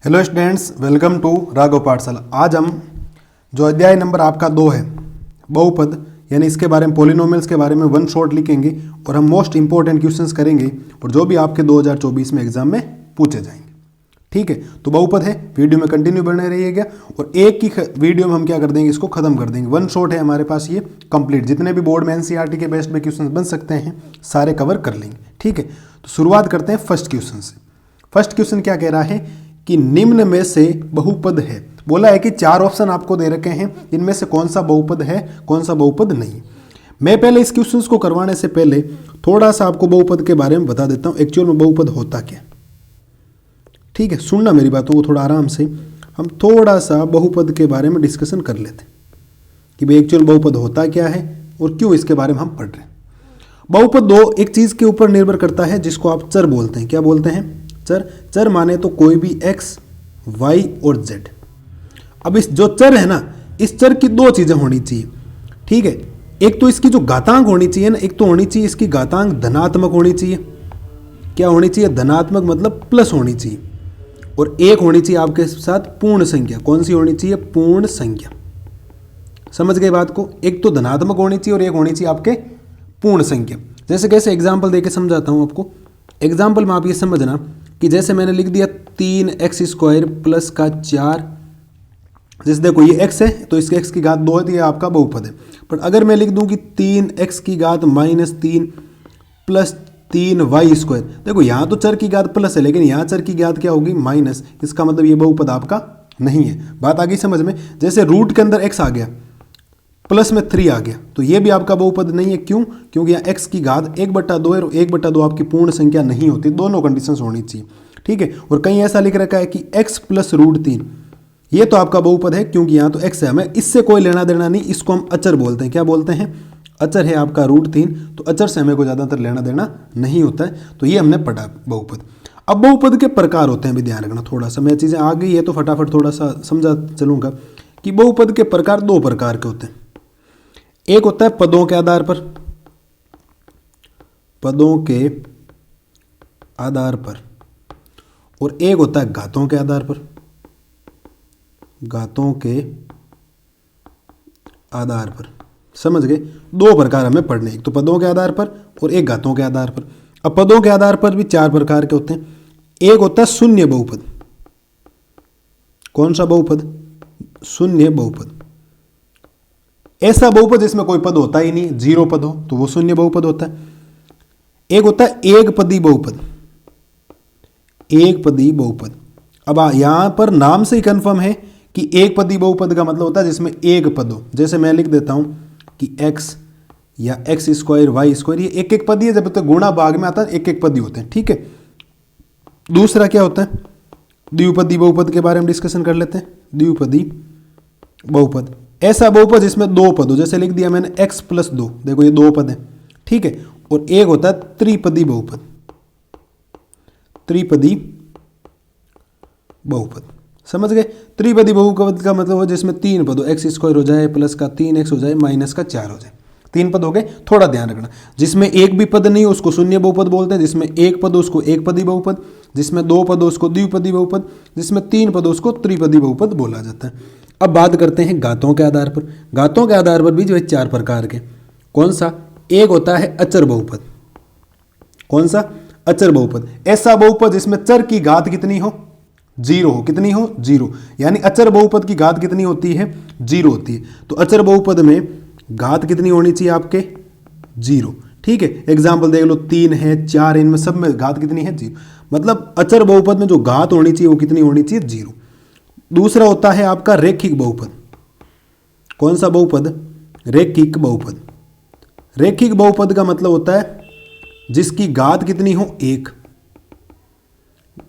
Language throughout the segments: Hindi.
Hello students, welcome to Raghav Pathshala. आज हम जो अध्याय नंबर आपका 2 है बहुपद यानी इसके बारे में पॉलिनोमियल्स के बारे में वन शॉट लिखेंगे और हम मोस्ट इंपॉर्टेंट क्वेश्चंस करेंगे और जो भी आपके 2024 में एग्जाम में पूछे जाएंगे। ठीक है, तो बहुपद है, वीडियो में कंटिन्यू बने रहिएगा और एक ही वीडियो में हम क्या कर देंगे, इसको खत्म कर देंगे। वन शॉट है हमारे पास ये कंप्लीट, जितने भी बोर्ड में एनसीईआरटी के बेस्ड में क्वेश्चन बन सकते हैं सारे कवर कर लेंगे। ठीक है, तो शुरुआत करते हैं फर्स्ट क्वेश्चन से। फर्स्ट क्वेश्चन क्या कह रहा है कि निम्न में से बहुपद है। बोला है कि 4 ऑप्शन आपको दे रखे हैं, इनमें से कौन सा बहुपद है कौन सा बहुपद नहीं। मैं पहले इस क्वेश्चन को करवाने से पहले थोड़ा सा आपको बहुपद के बारे में बता देता हूं, एक्चुअल में बहुपद होता क्या। ठीक है, सुनना मेरी बातों को थोड़ा आराम से। हम थोड़ा सा बहुपद के बारे में डिस्कशन कर लेते हैं कि भाई एक्चुअल बहुपद होता क्या है और क्यों इसके बारे में हम पढ़ रहे हैं। बहुपद दो एक चीज के ऊपर निर्भर करता है जिसको आप चर बोलते हैं। क्या बोलते हैं? चर। चर माने तो कोई भी x, y और z। अब इस जो चर है ना, इस चर की 2 चीजें होनी चाहिए। ठीक है, एक तो इसकी जो घातांक होनी चाहिए ना, एक तो होनी चाहिए इसकी घातांक धनात्मक होनी चाहिए। क्या होनी चाहिए? धनात्मक मतलब प्लस होनी चाहिए। और एक होनी चाहिए आपके साथ पूर्ण संख्या। कौन सी होनी चाहिए? पूर्ण संख्या। समझ गए बात को? एक तो धनात्मक होनी चाहिए और एक होनी चाहिए आपके पूर्ण संख्या। जैसे कैसे एग्जाम्पल देके समझाता हूं आपको। एग्जाम्पल में आप ये समझना कि जैसे मैंने लिख दिया 3x² प्लस का 4। जैसे देखो ये x है तो इसके x की घात 2 है, तो ये आपका बहुपद है। पर अगर मैं लिख दूं कि 3x की घात -3 प्लस 3y², देखो यहाँ तो चर की घात प्लस है लेकिन यहाँ चर की घात क्या होगी? माइनस। इसका मतलब ये बहुपद आपका नहीं है। बात आ गई समझ में? जैसे रूट के अंदर x आ गया, प्लस में 3 आ गया, तो ये भी आपका बहुपद नहीं है। क्यों? क्योंकि यहाँ x की घात 1/2 है और 1/2 आपकी पूर्ण संख्या नहीं होती। दोनों कंडीशंस होनी चाहिए। ठीक है, और कहीं ऐसा लिख रखा है कि x प्लस √3, ये तो आपका बहुपद है क्योंकि यहाँ तो x है, हमें इससे कोई लेना देना नहीं। इसको हम अचर बोलते हैं। क्या बोलते हैं? अचर है आपका √3, तो अचर से हमें कोई ज़्यादातर लेना देना नहीं होता है। तो ये हमने पढ़ा बहुपद। अब बहुपद के प्रकार होते हैं, भी ध्यान रखना थोड़ा सा। मैं चीज़ें आ गई है तो फटाफट थोड़ा सा समझा चलूँगा कि बहुपद के प्रकार 2 प्रकार के होते हैं। एक होता है पदों के आधार पर, पदों के आधार पर, और एक होता है घातों के आधार पर, घातों के आधार पर। समझ गए? 2 प्रकार हमें पढ़ने, एक तो पदों के आधार पर और एक घातों के आधार पर। अब पदों के आधार पर भी 4 प्रकार के होते हैं। एक होता है शून्य बहुपद। कौन सा बहुपद? शून्य बहुपद। ऐसा बहुपद जिसमें कोई पद होता ही नहीं, 0 पद हो तो वो शून्य बहुपद होता है। एक होता है एक पदी बहुपद। एक पदी बहुपद। अब यहां पर नाम से ही कंफर्म है कि एक पदी बहुपद का मतलब होता है जिसमें एक पद हो। जैसे मैं लिख देता हूं कि x या x² y², ये एक एक पदी है। जब तक गुणा भाग में आता है एक एक पदी होते हैं। ठीक है, दूसरा क्या होता है? द्विपदी बहुपद के बारे में डिस्कशन कर लेते हैं। द्विपदी बहुपद ऐसा बहुपद जिसमें 2 पद हो। जैसे लिख दिया मैंने x प्लस 2, देखो ये 2 पद है। ठीक है, और एक होता है त्रिपदी बहुपद। त्रिपदी बहुपद, समझ गए? त्रिपदी बहुपद का मतलब हो जिसमें 3 पद हो, x² हो जाए प्लस का 3x हो जाए माइनस का 4 हो जाए। 3 पद हो गए। थोड़ा ध्यान रखना, जिसमें एक भी पद नहीं हो उसको शून्य बहुपद बोलते हैं, जिसमें एक पद हो उसको एक पदी बहुपद, जिसमें 2 पद हो उसको द्विपदी बहुपद, जिसमें 3 पद हो उसको त्रिपदी बहुपद बोला जाता है। अब बात करते हैं घातों के आधार पर। घातों के आधार पर भी जो है 4 प्रकार के। कौन सा? एक होता है अचर बहुपद। कौन सा? अचर बहुपद। ऐसा बहुपद जिसमें चर की घात कितनी हो? 0 हो। कितनी हो? 0। यानी अचर बहुपद की घात कितनी होती है? 0 होती है। तो अचर बहुपद में घात कितनी होनी चाहिए आपके? 0। ठीक है, एग्जाम्पल देख लो, 3 है, 4 है, इनमें सब में घात कितनी है? 0। मतलब अचर बहुपद में जो घात होनी चाहिए वो कितनी होनी चाहिए? 0। दूसरा होता है आपका रेखिक बहुपद। कौन सा बहुपद? रेखिक बहुपद। रेखिक बहुपद का मतलब होता है जिसकी घात कितनी हो? 1।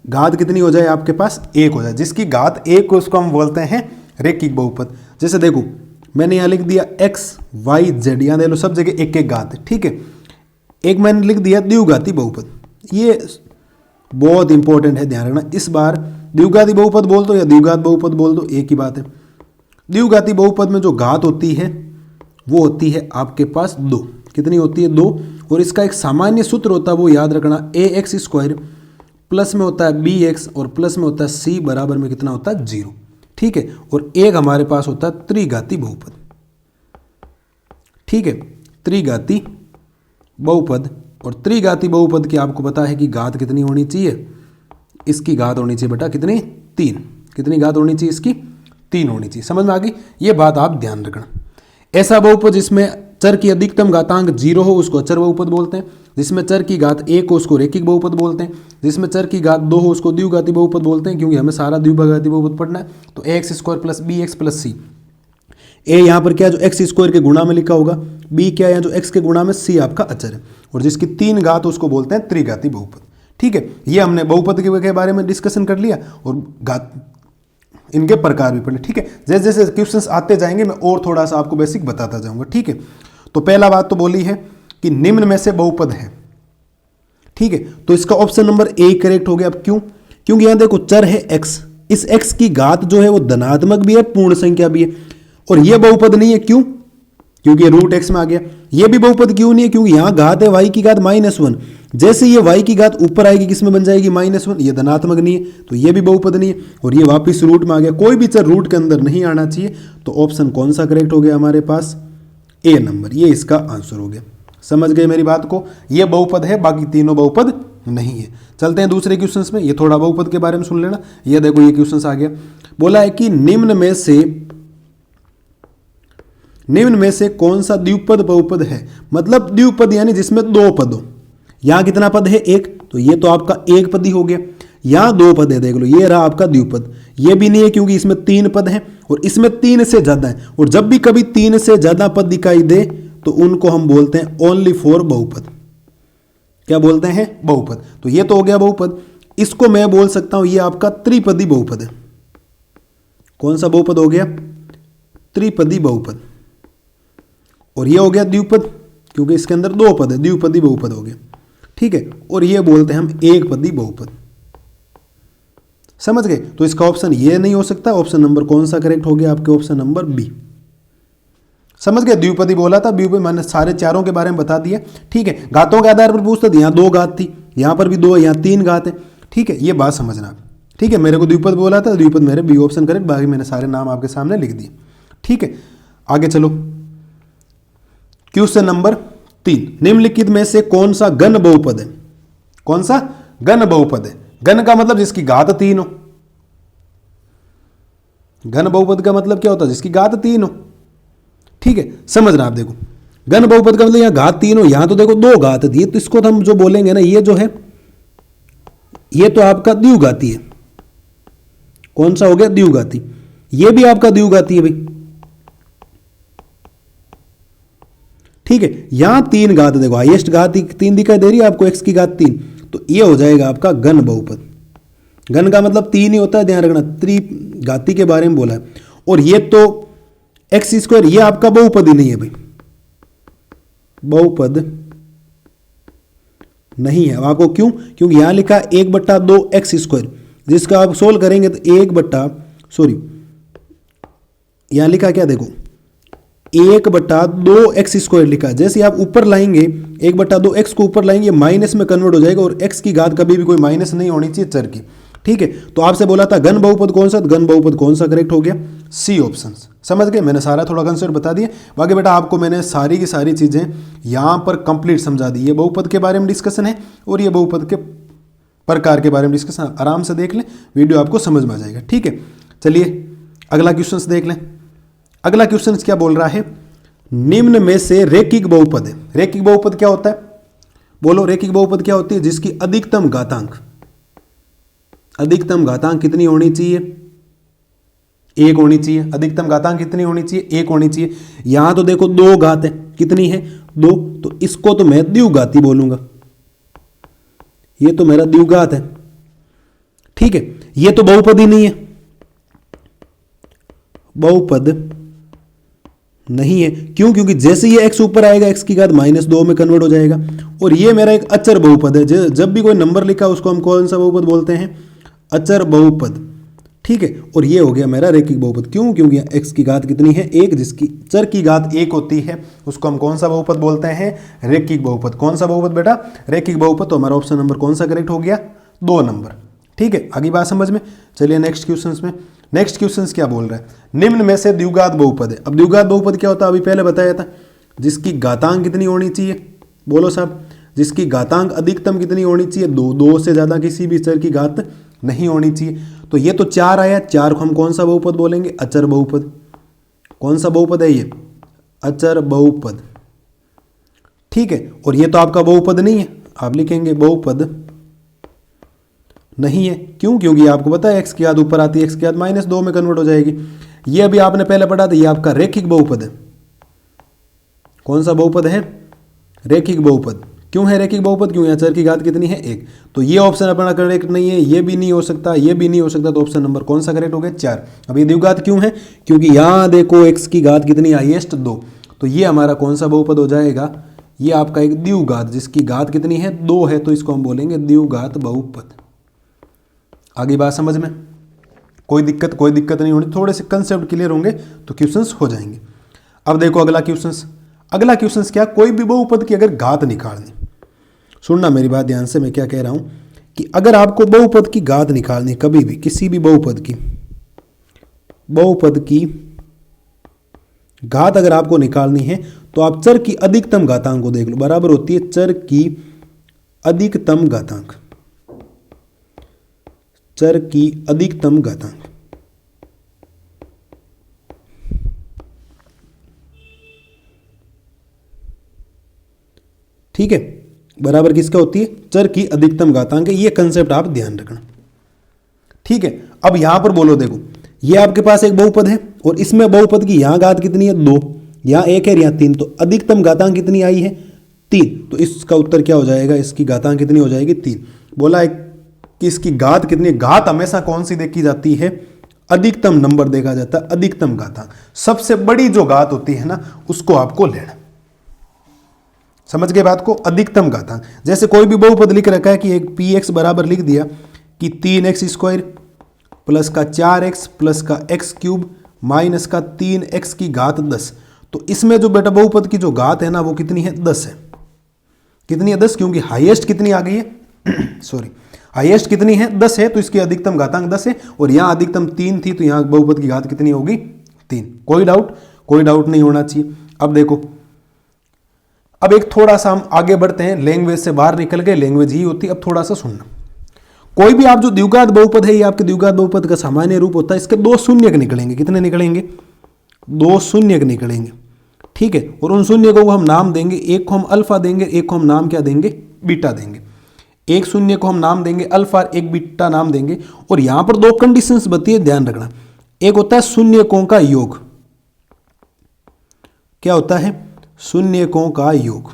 घात कितनी हो जाए आपके पास? 1 हो जाए। जिसकी घात 1 को उसको हम बोलते हैं रेखिक बहुपद। जैसे देखो मैंने यहां लिख दिया x y z, यहां देख लो सब जगह एक एक घात है। ठीक है, एक मैंने लिख दिया द्विघाती बहुपद। ये बहुत इंपॉर्टेंट है, ध्यान रखना। इस बार द्विघाती बहुपद बोल दो या द्विघात बहुपद बोल दो, एक ही बात है। द्विघाती बहुपद में जो घात होती है वो होती है आपके पास 2। कितनी होती है? 2। और इसका एक सामान्य सूत्र होता है, वो याद रखना, ax² प्लस में होता है bx और प्लस में होता है c बराबर में कितना होता है 0, ठीक है। और एक हमारे पास होता है त्रिघाती बहुपद, ठीक है, त्रिघाती बहुपद। और त्रिघाती बहुपद की आपको पता है कि घात कितनी होनी चाहिए, इसकी घात होनी चाहिए बेटा कितनी 3, कितनी घात होनी चाहिए इसकी 3 होनी चाहिए। समझ में आ गई, ये बात आप ध्यान रखना। ऐसा बहुपद जिसमें चर की अधिकतम घातांक 0 हो उसको अचर बहुपद बोलते हैं, जिसमें चर की घात 1 हो उसको रैखिक बहुपद बोलते हैं, जिसमें चर की घात 2 हो उसको द्विघाती बहुपद बोलते हैं, क्योंकि हमें सारा द्विघाती बहुपद पढ़ना है। तो ax² plus bx plus c, ए यहाँ पर क्या जो x² के गुणा में लिखा होगा, b क्या है जो x के गुणा में, c आपका अचर है, और जिसकी 3 घात उसको बोलते हैं त्रिघाती बहुपद, ठीक है। ये हमने बहुपद के बारे में डिस्कशन कर लिया और घात इनके प्रकार भी पढ़े, ठीक है। जैसे जैसे क्वेश्चंस आते जाएंगे मैं और थोड़ा सा आपको बेसिक बताता जाऊंगा, ठीक है। तो पहला बात तो बोली है कि निम्न में से बहुपद है, ठीक है। तो इसका ऑप्शन नंबर ए करेक्ट हो गया। अब क्यों? क्योंकि यहां देखो चर है x, इस x की घात जो है वो धनात्मक भी है पूर्ण संख्या भी है, और ये बहुपद नहीं है। क्यों? क्योंकि ये रूट x में आ गया। ये भी बहुपद क्यों नहीं है? क्योंकि यहां घात है y की घात -1, जैसे ये y की घात ऊपर आएगी किसमें बन जाएगी -1, ये धनात्मक नहीं है, तो ये भी बहुपद नहीं है, और ये वापस रूट में आ गया। कोई भी चर रूट के अंदर नहीं आना चाहिए। तो ऑप्शन कौन सा करेक्ट हो गया हमारे पास? ए नंबर, ये इसका आंसर हो गया। समझ गए मेरी बात को? ये बहुपद है, बाकी तीनों बहुपद नहीं है। चलते हैं दूसरे क्वेश्चन में। ये थोड़ा बहुपद के बारे में सुन लेना। ये देखो ये क्वेश्चन आ गया, बोला है कि निम्न में से कौन सा द्विपद बहुपद है, मतलब द्विपद यानी जिसमें 2 पद हो। यहां कितना पद है? 1, तो ये तो आपका एक पद ही हो गया। यहां 2 पद है, देख लो ये रहा आपका द्विपद। ये भी नहीं है क्योंकि इसमें 3 पद हैं और इसमें 3 से ज्यादा है, और जब भी कभी 3 से ज्यादा पद दिखाई दे तो उनको हम बोलते हैं ओनली फॉर बहुपद। क्या बोलते हैं? बहुपद। तो ये तो हो गया बहुपद। इसको मैं बोल सकता हूं ये आपका त्रिपदी बहुपद है। कौन सा बहुपद हो गया? त्रिपदी बहुपद। और ये हो गया द्विपद, क्योंकि इसके अंदर 2 पद है, द्विपदी बहुपद हो गया, ठीक है। और ये बोलते हैं हम एक पदी बहुपद। समझ गए? तो इसका ऑप्शन ये नहीं हो सकता। ऑप्शन नंबर कौन सा करेक्ट हो गया आपके? Option number B. समझ गए? द्विपदी बोला था, द्विपदी मैंने सारे चारों के बारे में बता दिया, ठीक है। घातों के आधार पर पूछता था, यहाँ 2 घात थी, यहाँ पर भी 2 है, यहाँ 3 घात है, ठीक है। ये बात समझना, ठीक है। मेरे को द्विपद बोला था, द्विपद मेरे बी ऑप्शन करेक्ट, बाकी मैंने सारे नाम आपके सामने लिख दिए, ठीक है। आगे चलो, क्वेश्चन नंबर 3, निम्नलिखित में से कौन सा घन बहुपद है? कौन सा घन बहुपद है? घन का मतलब जिसकी घात 3 हो। घन बहुपद का मतलब क्या होता है? जिसकी घात 3 हो, ठीक है। समझना आप, देखो घन बहुपद का मतलब यहां घात 3 हो, यहां तो देखो 2 घात थी, तो इसको हम जो बोलेंगे ना, ये जो है ये तो आपका द्विघाती है। कौन सा हो गया? द्विघाती। ये भी आपका द्विघाती है भाई, ठीक है। यहां 3 घात देखो, हाईएस्ट घात 3 दिखाई दे रही है आपको, x की घात 3, तो ये हो जाएगा आपका घन बहुपद। घन का मतलब 3 ही होता है, ध्यान रखना, त्रिघाती के बारे में बोला है। और ये तो x², ये आपका बहुपद ही नहीं है भाई, बहुपद नहीं है आपको। क्यों? क्योंकि यहां लिखा 1/2 x², जिसका आप सोल्व करेंगे तो यहां लिखा क्या देखो 1/2 x² लिखा। जैसे आप ऊपर लाएंगे 1/2 x को ऊपर लाएंगे, माइनस में कन्वर्ट हो जाएगा, और x की घात कभी भी कोई माइनस नहीं होनी चाहिए चर की, ठीक है। तो आपसे बोला था घन बहुपद कौन सा, घन बहुपद कौन सा करेक्ट हो गया? C option. समझ गए? मैंने सारा थोड़ा कंसेप्ट बता दिया। बाकी बेटा आपको मैंने सारी की सारी चीजें यहां पर कंप्लीट समझा दी। ये बहुपद के बारे में डिस्कशन है और ये बहुपद के प्रकार के बारे में डिस्कशन, आराम से देख लें, वीडियो आपको समझ में आ जाएगा, ठीक है। चलिए अगला क्वेश्चन देख लें। अगला क्वेश्चन क्या बोल रहा है? निम्न में से रैखिक बहुपद है। रैखिक बहुपद क्या होता है? बोलो, रैखिक बहुपद क्या होती है? जिसकी अधिकतम घातांक कितनी होनी चाहिए? 1 होनी चाहिए। अधिकतम घातांक कितनी होनी चाहिए? 1 होनी चाहिए। यहां तो देखो 2 घात है, कितनी है? 2, तो इसको तो मैं द्विघाती बोलूंगा, ये तो मेरा द्विघात है, ठीक है। ये तो बहुपद ही नहीं है, बहुपद नहीं है। क्यों? क्योंकि जैसे ये x ऊपर आएगा x की घात -2 में कन्वर्ट हो जाएगा, और ये मेरा एक अचर बहुपद है। जब भी कोई नंबर लिखा उसको हम कौन सा बहुपद बोलते हैं? अचर बहुपद, ठीक है। और ये हो गया मेरा रैखिक बहुपद। क्यों? क्योंकि x की घात कितनी है? 1, जिसकी चर की घात 1 होती है उसको हम कौन सा बहुपद बोलते हैं? रैखिक बहुपद। कौन सा बहुपद बेटा? रैखिक बहुपद। तो हमारा ऑप्शन नंबर कौन सा करेक्ट हो गया? 2 नंबर। ठीक है, आगे बात समझ में। चलिए नेक्स्ट क्वेश्चंस में। नेक्स्ट क्वेश्चंस क्या बोल रहा है, निम्न में से द्विघात बहुपद है। अब द्विघात बहुपद क्या होता है, अभी पहले बताया था, जिसकी घातांक कितनी होनी चाहिए, बोलो साहब, जिसकी घातांक अधिकतम कितनी होनी चाहिए, 2, 2 से ज्यादा किसी भी चर की घात नहीं होनी चाहिए। तो ये तो 4 आया, 4 को हम कौन सा बहुपद बोलेंगे, अचर बहुपद। कौन सा बहुपद है ये, अचर बहुपद। ठीक है, और ये तो आपका बहुपद नहीं है, आप लिखेंगे बहुपद नहीं है। क्यों, क्योंकि आपको पता है एक्स की घात ऊपर आती है, एक्स की घात -2 में कन्वर्ट हो जाएगी। ये अभी आपने पहले पढ़ा था, ये आपका रेखिक बहुपद है। कौन सा बहुपद है, रेखिक बहुपद। क्यों है रेखिक बहुपद, क्यों, यहाँ चर की घात कितनी है, 1। तो ये ऑप्शन अपना करेक्ट नहीं है, ये भी नहीं हो सकता, ये भी नहीं हो सकता, तो ऑप्शन नंबर कौन सा करेक्ट हो गया, 4। अब ये द्विघात क्यों है, क्योंकि यहाँ देखो एक्स की घात कितनी, हाईएस्ट 2। तो ये हमारा कौन सा बहुपद हो जाएगा, ये आपका एक द्विघात, जिसकी घात कितनी है, 2 है, तो इसको हम बोलेंगे द्विघात बहुपद। आगे बात समझ में, कोई दिक्कत नहीं होनी, थोड़े से कंसेप्ट क्लियर होंगे तो क्वेश्चंस हो जाएंगे। अब देखो अगला क्वेश्चंस क्या, कोई भी बहुपद की अगर घात निकालनी, सुनना मेरी बात ध्यान से, मैं क्या कह रहा हूं कि अगर आपको बहुपद की घात निकालनी, कभी भी किसी भी बहुपद की घात अगर आपको निकालनी है, तो आप चर की अधिकतम घातांक को देख लो, बराबर होती है चर की अधिकतम घातांक, चर की अधिकतम घातांक। ठीक है, बराबर किसका होती है, चर की अधिकतम घातांक है। ये कंसेप्ट आप ध्यान रखना। ठीक है, अब यहां पर बोलो, देखो ये आपके पास एक बहुपद है, और इसमें बहुपद की यहां घात कितनी है, 2, यहां 1 है, यहां 3, तो अधिकतम घातांक कितनी आई है, 3। तो इसका उत्तर क्या हो जाएगा, इसकी घातांक कितनी हो जाएगी, 3। बोला है कि इसकी घात कितनी, घात हमेशा कौन सी देखी जाती है, अधिकतम नंबर देखा जाता है, अधिकतम घातांक। सबसे बड़ी जो घात होती है ना, उसको आपको लेना। समझ गए बात को, अधिकतम घातांक। जैसे कोई भी बहुपद लिख रखा है कि एक px बराबर लिख दिया कि 3x² प्लस का 4x प्लस का x³ माइनस का 3x की घात 10। तो इसमें जो बेटा बहुपद की जो घात है ना, वो कितनी है, 10 है। कितनी है, 10, क्योंकि हाईएस्ट कितनी आ गई है सॉरी, हाईएस्ट कितनी है, 10 है, तो इसकी अधिकतम घातांक 10 है, और यहां अधिकतम 3 थी, तो यहां बहुपद की घात कितनी होगी, 3। कोई डाउट नहीं होना चाहिए। अब देखो, अब एक थोड़ा सा हम आगे बढ़ते हैं, लैंग्वेज से बाहर निकल गए, लैंग्वेज ही होती है। अब थोड़ा सा सुनना, कोई भी आप जो द्विघात बहुपद है, ये आपके द्विघात बहुपद का सामान्य रूप होता है। इसके 2 शून्यक निकलेंगे, कितने निकलेंगे, 2 शून्यक निकलेंगे। ठीक है, और उन शून्यकों को हम नाम देंगे, एक को हम अल्फा देंगे, एक को हम नाम क्या देंगे, बीटा देंगे। एक शून्य को हम नाम देंगे अल्फा, एक बीटा नाम देंगे। और यहां पर 2 कंडीशंस बताती है, ध्यान रखना। एक होता है शून्यकों का योग, क्या होता है, शून्यकों का योग।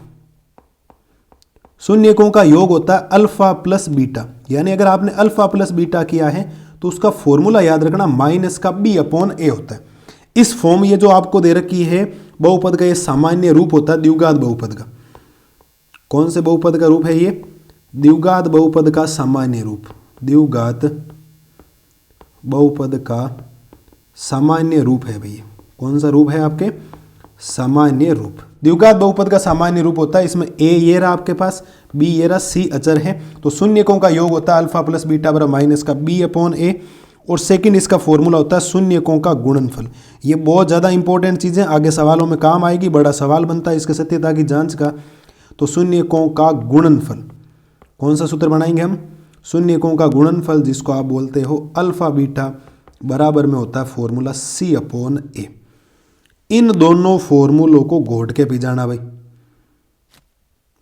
शून्यकों का योग होता है अल्फा प्लस बीटा, यानी अगर आपने अल्फा प्लस बीटा किया है तो उसका फॉर्मूला याद रखना माइनस का b/a होता है। इस फॉर्म, ये जो आपको दे रखी है बहुपद का, ये सामान्य रूप होता है द्विघात बहुपद का। कौन से बहुपद का रूप है ये, द्विघात बहुपद का सामान्य रूप, द्विघात बहुपद का सामान्य रूप है भैया। कौन सा रूप है आपके, सामान्य रूप। द्विघात बहुपद का सामान्य रूप होता है, इसमें a ये रहा आपके पास, b ये रहा, c अचर है, तो शून्यकों का योग होता है अल्फा प्लस बीटा बराबर माइनस का b/a। और सेकंड इसका फॉर्मूला होता है शून्यकों का गुणनफल। ये बहुत ज़्यादा इंपॉर्टेंट चीज़ें, आगे सवालों में काम आएगी, बड़ा सवाल बनता है इसके सत्यता की जांच का। तो शून्यकों का गुणनफल, कौन सा सूत्र बनाएंगे हम, शून्यकों का गुणनफल, जिसको आप बोलते हो अल्फा बीटा, बराबर में होता है फॉर्मूला c/a। इन दोनों फॉर्मूलों को घोट के पी जाना भाई,